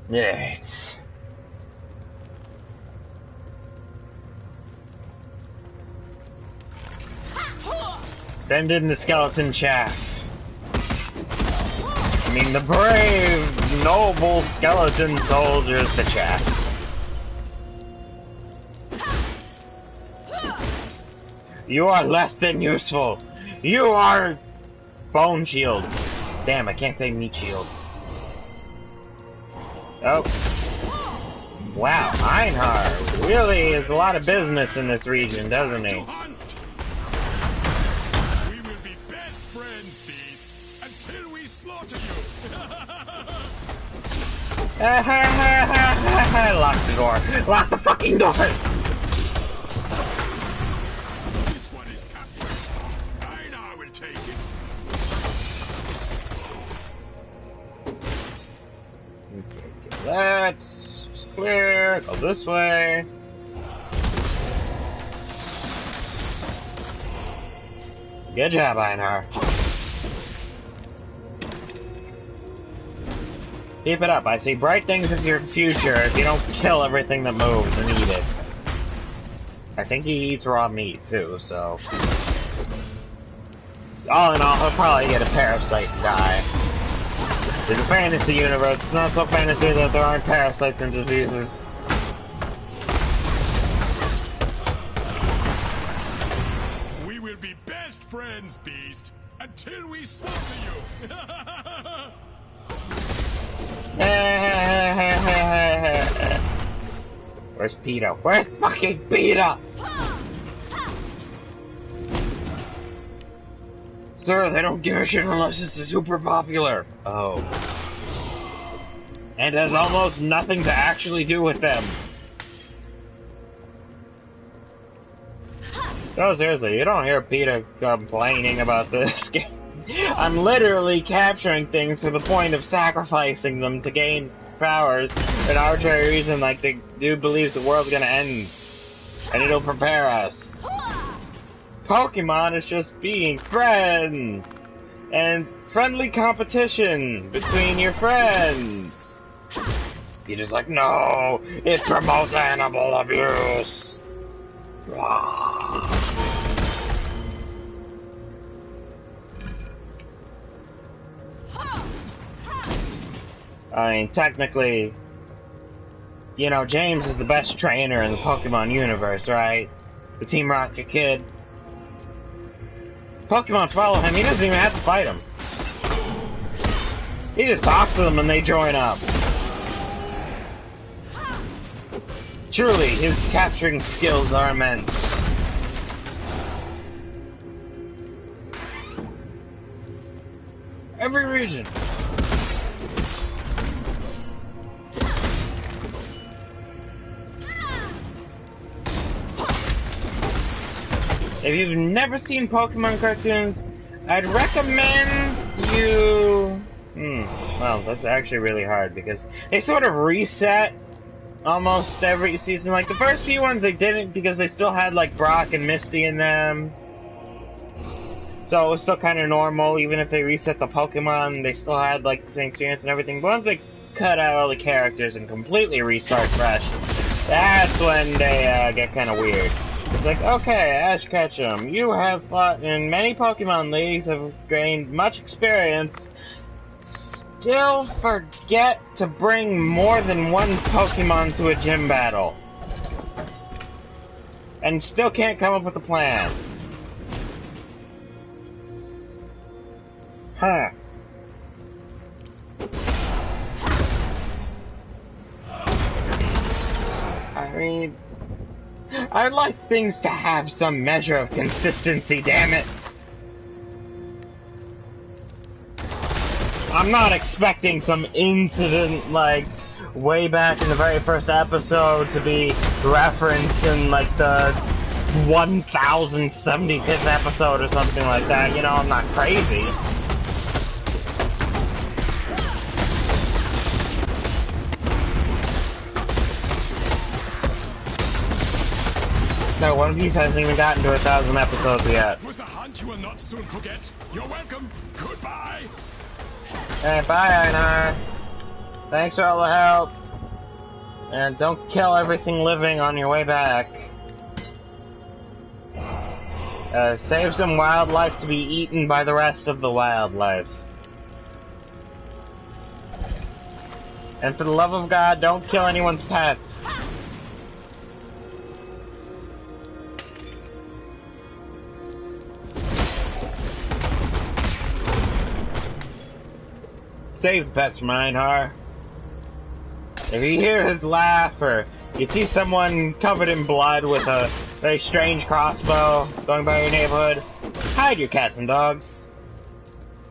Yes. Send in the skeleton chaff. I mean, the brave, noble skeleton soldiers, the chaff. You are less than useful. You are bone shields. Damn, I can't say meat shields. Oh. Wow, Einhar really is a lot of business in this region, doesn't he? We will be best friends, Beast, until we slaughter you. Lock the door. Lock the fucking doors. This one is captured. Einar will take it. Okay, that's clear. Go this way. Good job, Einar. Keep it up. I see bright things in your future if you don't kill everything that moves and eat it. I think he eats raw meat, too, so... All in all, he'll probably get a parasite and die. It's a fantasy universe. It's not so fantasy that there aren't parasites and diseases. We will be best friends, Beast, until we slaughter you. Where's Peter? Where's fucking Peter? Sir, they don't give a shit unless it's super popular. Oh. And has almost nothing to actually do with them. No, seriously, you don't hear Peter complaining about this game. I'm literally capturing things to the point of sacrificing them to gain powers for an arbitrary reason, like the dude believes the world's gonna end. And it'll prepare us. Pokemon is just being friends! And friendly competition between your friends! You're just like, no! It promotes animal abuse! I mean, technically, you know, James is the best trainer in the Pokemon universe, right? The Team Rocket kid. Pokemon follow him, he doesn't even have to fight them. He just talks to them and they join up. Truly, his capturing skills are immense. Every region. If you've never seen Pokemon cartoons, I'd recommend you... well, that's actually really hard because they sort of reset almost every season. Like, the first few ones they didn't because they still had, like, Brock and Misty in them. So it was still kind of normal, even if they reset the Pokemon, they still had, like, the same experience and everything. But once they cut out all the characters and completely restart fresh, that's when they get kind of weird. It's like, okay, Ash Ketchum, you have fought in many Pokemon leagues, have gained much experience, still forget to bring more than one Pokemon to a gym battle. And still can't come up with a plan. Huh. I mean... I'd like things to have some measure of consistency, damn it. I'm not expecting some incident, like, way back in the very first episode to be referenced in, like, the 1075th episode or something like that. You know, I'm not crazy. No, One Piece hasn't even gotten to 1,000 episodes yet. It was a hunt you will not soon forget. You're welcome. Goodbye. Bye, Einar. Thanks for all the help. And don't kill everything living on your way back. Save some wildlife to be eaten by the rest of the wildlife. And for the love of God, don't kill anyone's pets. Save the pets from Einhar. If you hear his laugh, or you see someone covered in blood with a very strange crossbow going by your neighborhood, hide your cats and dogs.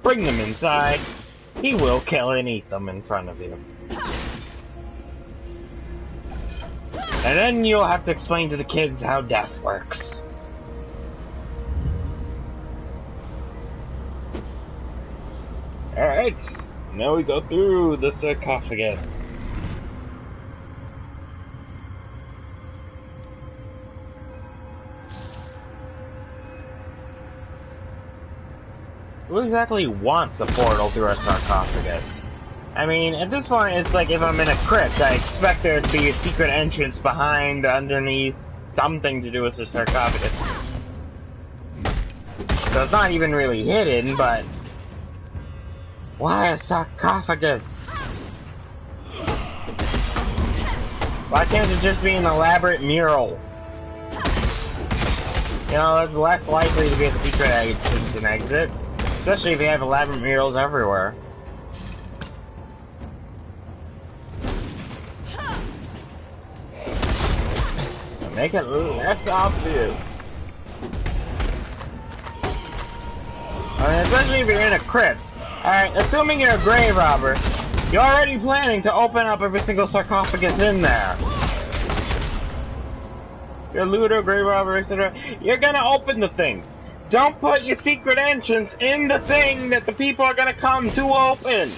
Bring them inside. He will kill and eat them in front of you. And then you'll have to explain to the kids how death works. Alright, now we go through the sarcophagus. Who exactly wants a portal through a sarcophagus? I mean, at this point, it's like if I'm in a crypt, I expect there to be a secret entrance behind, underneath, something to do with the sarcophagus. So it's not even really hidden, but... why a sarcophagus? Why can't it just be an elaborate mural? You know, that's less likely to be a secret entrance and exit. Especially if you have elaborate murals everywhere. Make it less obvious. I mean, especially if you're in a crypt. Alright, assuming you're a grave robber, you're already planning to open up every single sarcophagus in there. You're a looter, grave robber, etc. You're gonna open the things. Don't put your secret entrance in the thing that the people are gonna come to open.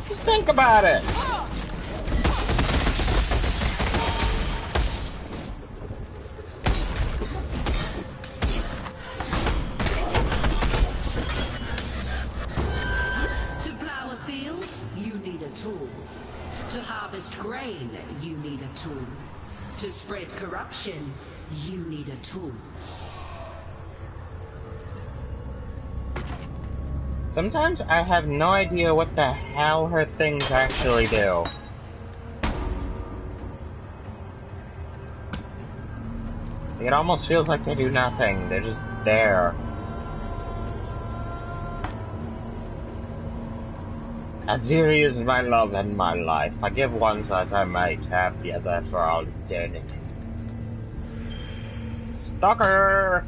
Just think about it. To plow a field, you need a tool. To harvest grain, you need a tool. To spread corruption, you need a tool. Sometimes I have no idea what the hell her things actually do. It almost feels like they do nothing. They're just there. Aziri is my love and my life. I give one so that I might have the other for all eternity. Stalker!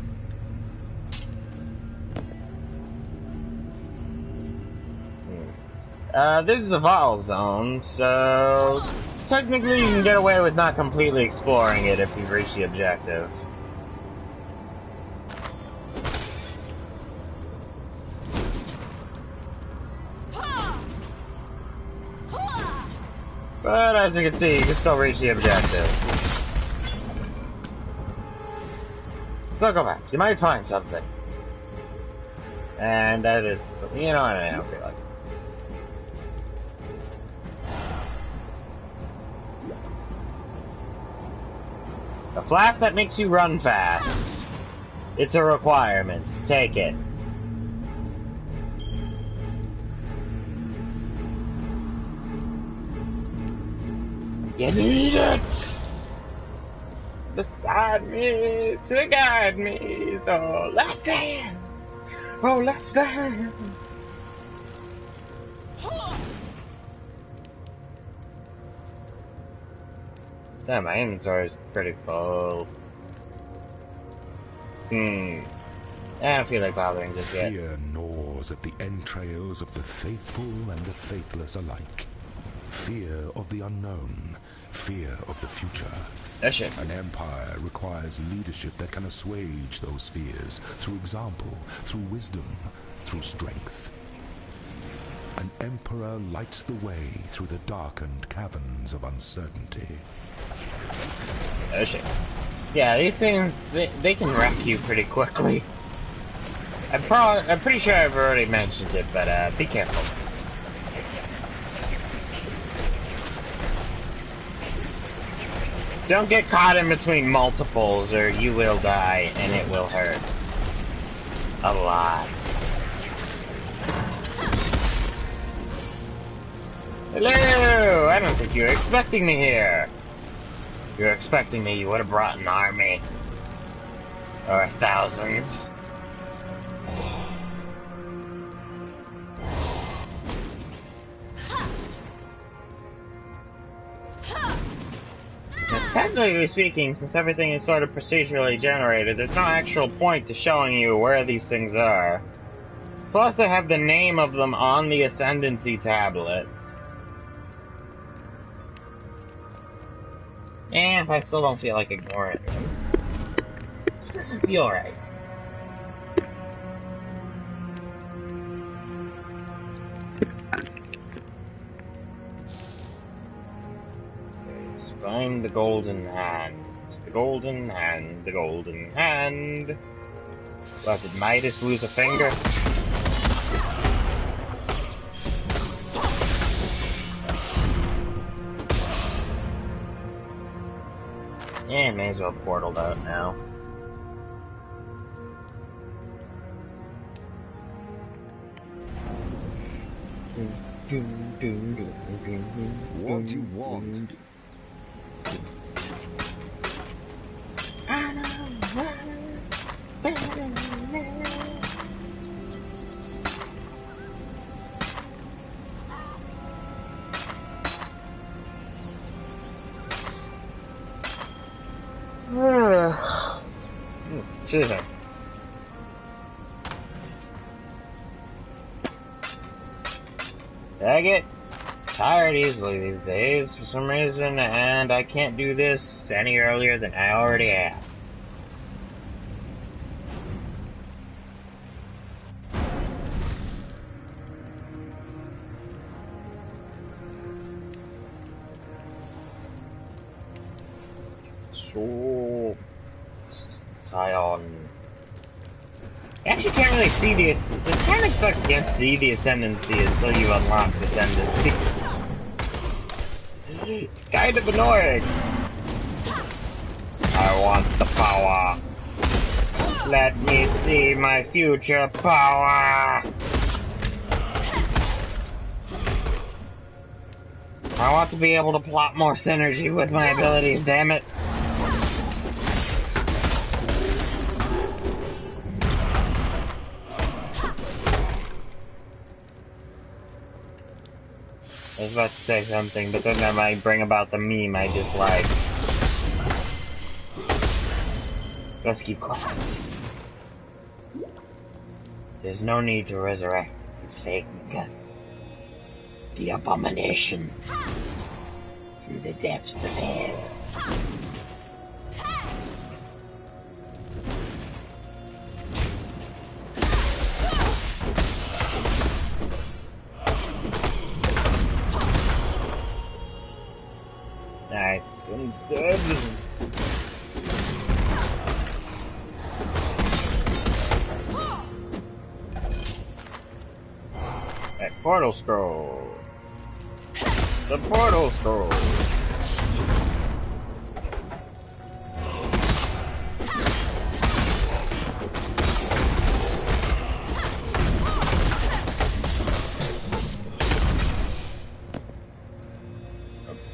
This is a Vol zone, so technically you can get away with not completely exploring it if you've reached the objective. But as you can see, you can still reach the objective. So go back. You might find something. And that is, you know what I don't feel like. A flask that makes you run fast. It's a requirement. Take it. You need it! Beside me, to guide me, so last dance! Oh, last dance! Damn, my inventory is pretty full. I don't feel like bothering just yet. Fear gnaws at the entrails of the faithful and the faithless alike. Fear of the unknown. Fear of the future. That shit. An empire requires leadership that can assuage those fears through example, through wisdom, through strength. An emperor lights the way through the darkened caverns of uncertainty. Oh shit. Yeah, these things, they can wreck you pretty quickly. I'm pretty sure I've already mentioned it, but be careful. Don't get caught in between multiples or you will die and it will hurt. A lot. Hello! I don't think you were expecting me here. If you were expecting me, you would have brought an army. Or 1,000. Now, technically speaking, since everything is sort of procedurally generated, there's no actual point to showing you where these things are. Plus, they have the name of them on the Ascendancy tablet. And I still don't feel like ignoring them. It just doesn't feel right. Find the golden hand. The golden hand. The golden hand. What, did Midas lose a finger? Yeah, may as well portaled out now. What do you want? Jesus. I get tired easily these days for some reason, and I can't do this any earlier than I already have. So, Scion. You actually can't really see the... It kind of sucks you can't see the Ascendancy until you unlock the Ascendancy. Kind of annoying. I want the power. Let me see my future power. I want to be able to plot more synergy with my abilities, damn it. I was about to say something, but then that might bring about the meme I dislike. Let's keep quiet. There's no need to resurrect the fake the abomination from the depths of hell. Alright, this one's dead. That portal scroll. The portal scroll.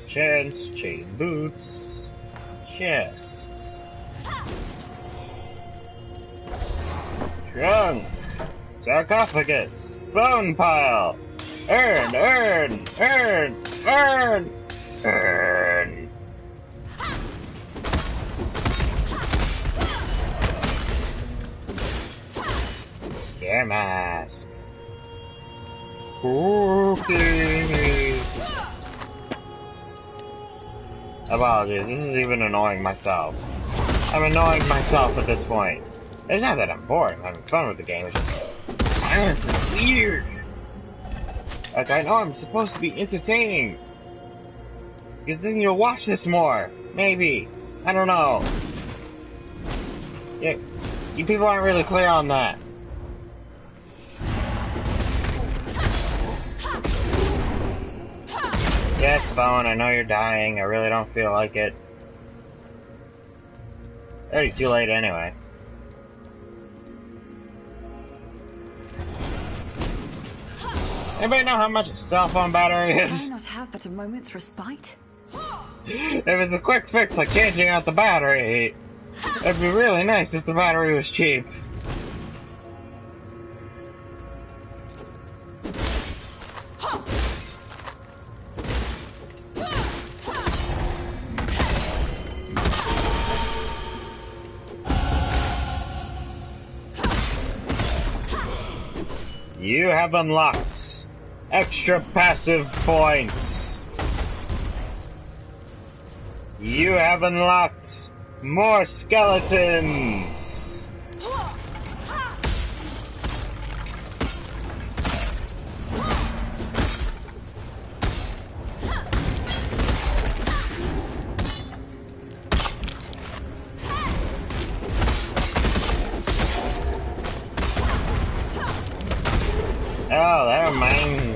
Chance, chain boots, chests, trunk, sarcophagus, bone pile, urn, Gear mask. Spooky. Apologies, this is even annoying myself. I'm annoying myself at this point. It's not that I'm bored, I'm having fun with the game, it's just... Silence is weird! Like, I know I'm supposed to be entertaining. Because then you'll watch this more. Maybe. I don't know. Yeah, you people aren't really clear on that. Yes, phone, I know you're dying. I really don't feel like it. Already too late anyway. Anybody know how much a cell phone battery is? Can I not have but a moment's respite? If it's a quick fix like changing out the battery, it'd be really nice if the battery was cheap. You have unlocked extra passive points. You have unlocked more skeletons. Oh, that reminds me.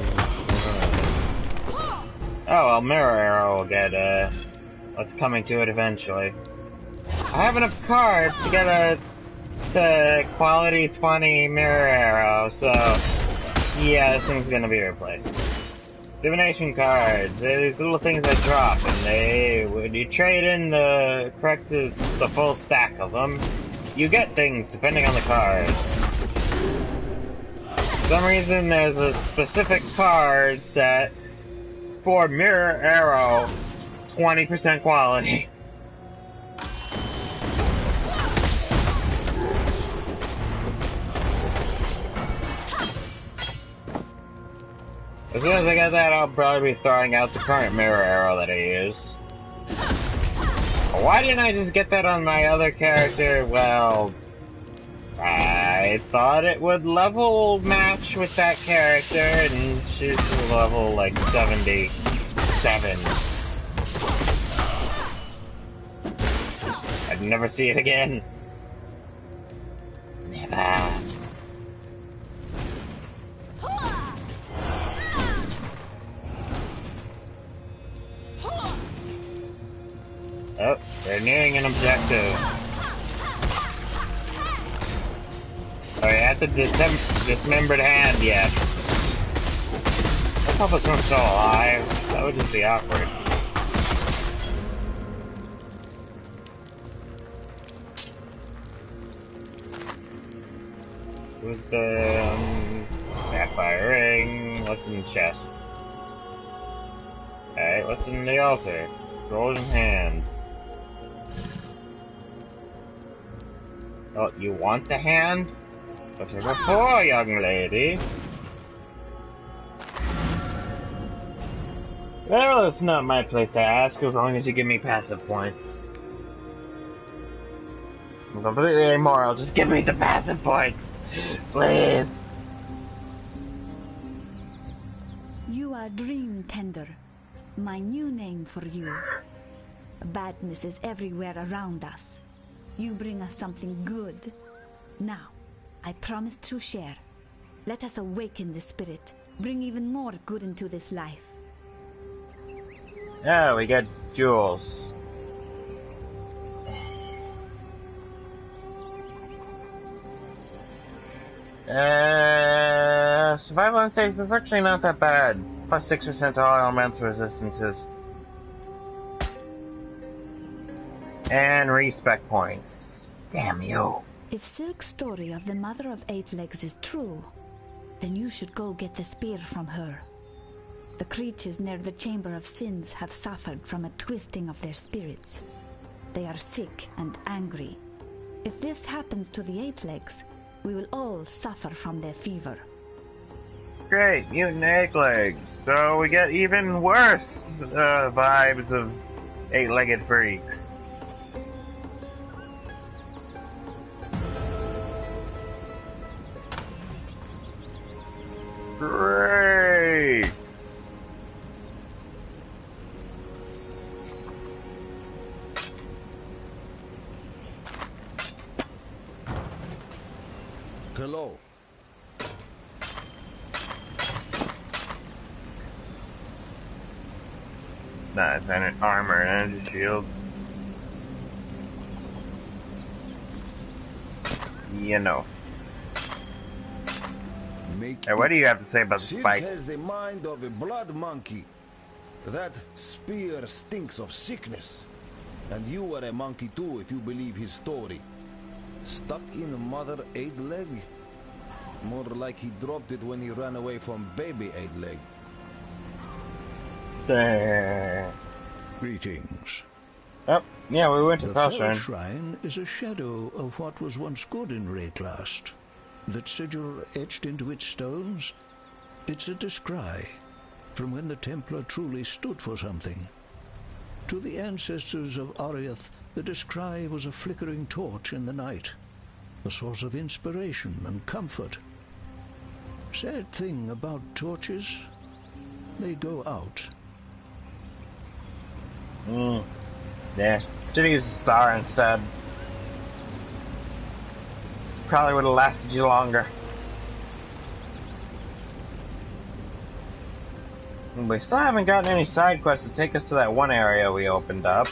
Oh, well, Mirror Arrow will get, what's coming to it eventually. I have enough cards to get to quality 20 Mirror Arrow, so yeah, this thing's gonna be replaced. Divination cards, they're these little things I drop, and when you trade in the full stack of them, you get things depending on the cards. For some reason, there's a specific card set for Mirror Arrow, 20% quality. As soon as I get that, I'll probably be throwing out the current Mirror Arrow that I use. Why didn't I just get that on my other character? Well, I thought it would level match with that character, and she's level like 77. I'd never see it again. Never. Oh, they're nearing an objective. Oh, you have the dismembered hand yet. Let's hope this one's still alive. That would just be awkward. Who's the sapphire ring? What's in the chest? Alright, what's in the altar? Golden hand. Oh, you want the hand? Whatever for, young lady. Well, it's not my place to ask, as long as you give me passive points. I'm completely immoral, just give me the passive points! Please! You are Dream Tender, my new name for you. Badness is everywhere around us. You bring us something good. Now, I promise to share. Let us awaken the spirit, bring even more good into this life. Yeah, we get jewels. Survival and stasis is actually not that bad. Plus 6% to all elemental resistances. And respec points. Damn you. If Silk's story of the Mother of Eight Legs is true, then you should go get the spear from her. The creatures near the Chamber of Sins have suffered from a twisting of their spirits. They are sick and angry. If this happens to the Eight Legs, we will all suffer from their fever. Great, mutant eight legs. So we get even worse vibes of eight-legged freaks. Great! Hello. Nice, and armor and energy shield. You know. Hey, what do you have to say about the Silk spike? has the mind of a blood monkey. That spear stinks of sickness. And you are a monkey too, if you believe his story. Stuck in Mother Eight Leg? More like he dropped it when he ran away from Baby Eight Leg. Greetings. Oh, yeah, we went to The Fell Fell Shrine. Shrine is a shadow of what was once good in Wraeclast. That sigil etched into its stones, it's a descry, from when the Templar truly stood for something. To the ancestors of Ariath, the descry was a flickering torch in the night, a source of inspiration and comfort. Sad thing about torches, they go out. Yeah, should have used a star instead. Probably would have lasted you longer. We still haven't gotten any side quests to take us to that one area we opened up.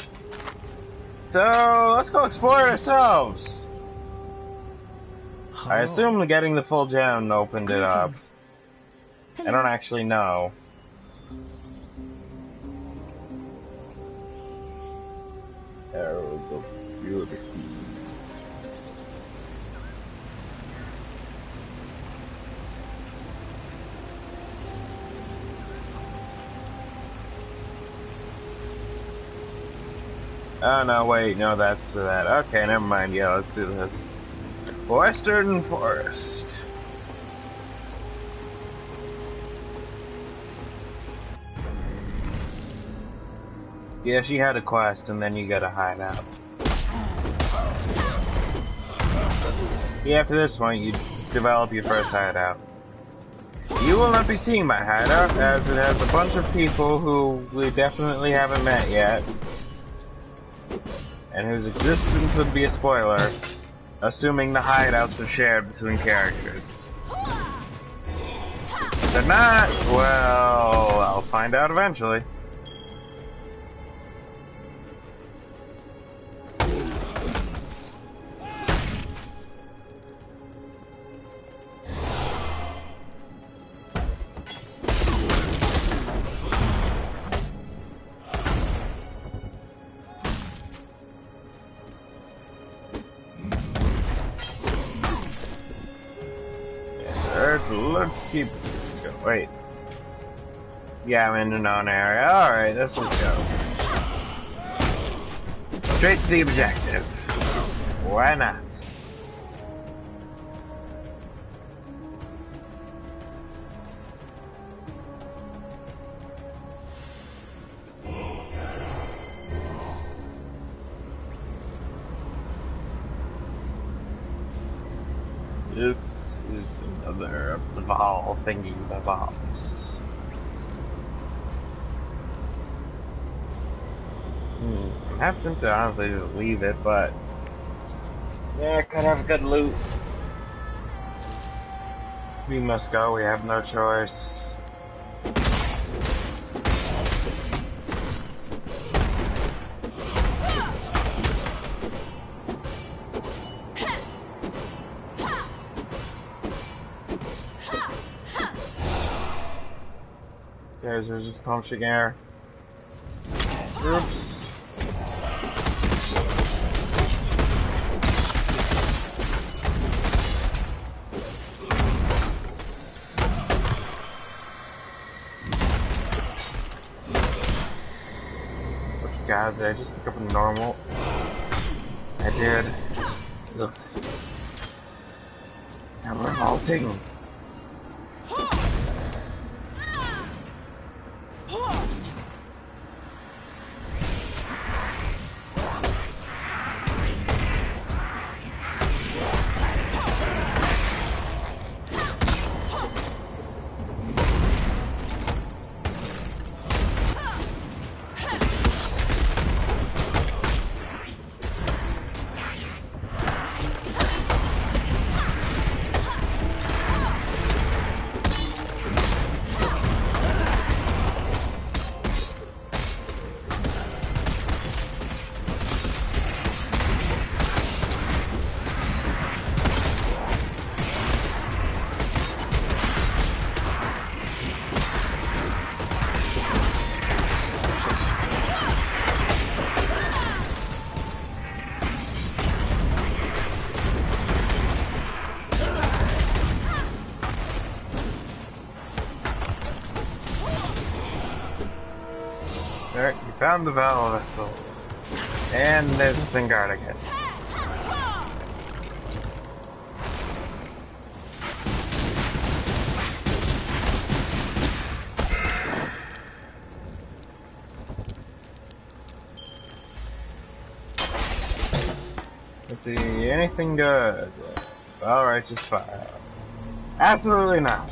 So, let's go explore it ourselves. I assume getting the full gem opened it up. I don't actually know. Arrows of Purity. Oh no, wait, no, that's to that. Okay, never mind. Yeah, let's do this. Western Forest. Yeah, she had a quest, and then you gotta hide out. Yeah, after this point, you develop your first hideout. You will not be seeing my hideout, as it has a bunch of people who we definitely haven't met yet, and whose existence would be a spoiler, assuming the hideouts are shared between characters. If they're not, well, I'll find out eventually. Let's keep going. Wait. Yeah, I'm in a known area. Alright, let's just go. Straight to the objective. Why not? This is another of the Val thingy, the Vals. I'm hesitant to honestly just leave it, but yeah, could have good loot. We must go, we have no choice. There's just pumping air. Oops. God, did I just pick up a normal? I did. Ugh. Now we're halting. found the battle vessel. And there's the thing guard again. Let's see, anything good? Alright, just fire. Absolutely not.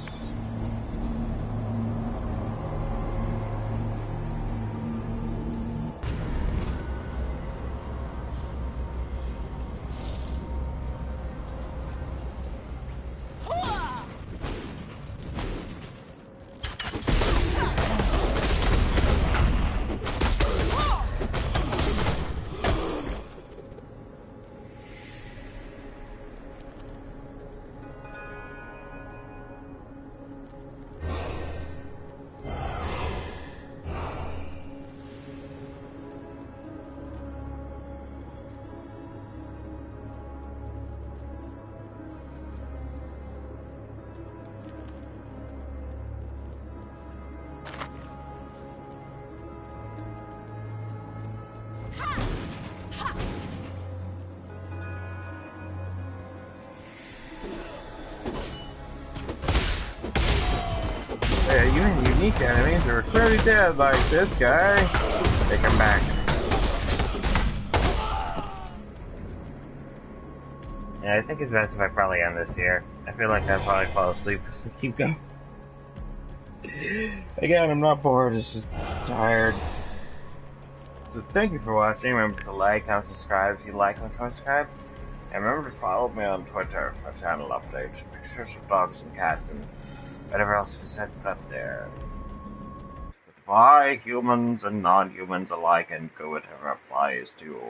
Yeah, even unique enemies are clearly dead, like this guy. They come back. Yeah, I think it's best if I probably end this here. I feel like I'd probably fall asleep if we keep going. Again, I'm not bored, it's just tired. So thank you for watching. Remember to like, comment, subscribe if you like, and subscribe. And remember to follow me on Twitter for channel updates, pictures of dogs and cats and whatever else is set up there. Goodbye, humans and non-humans alike, and go whatever applies to you.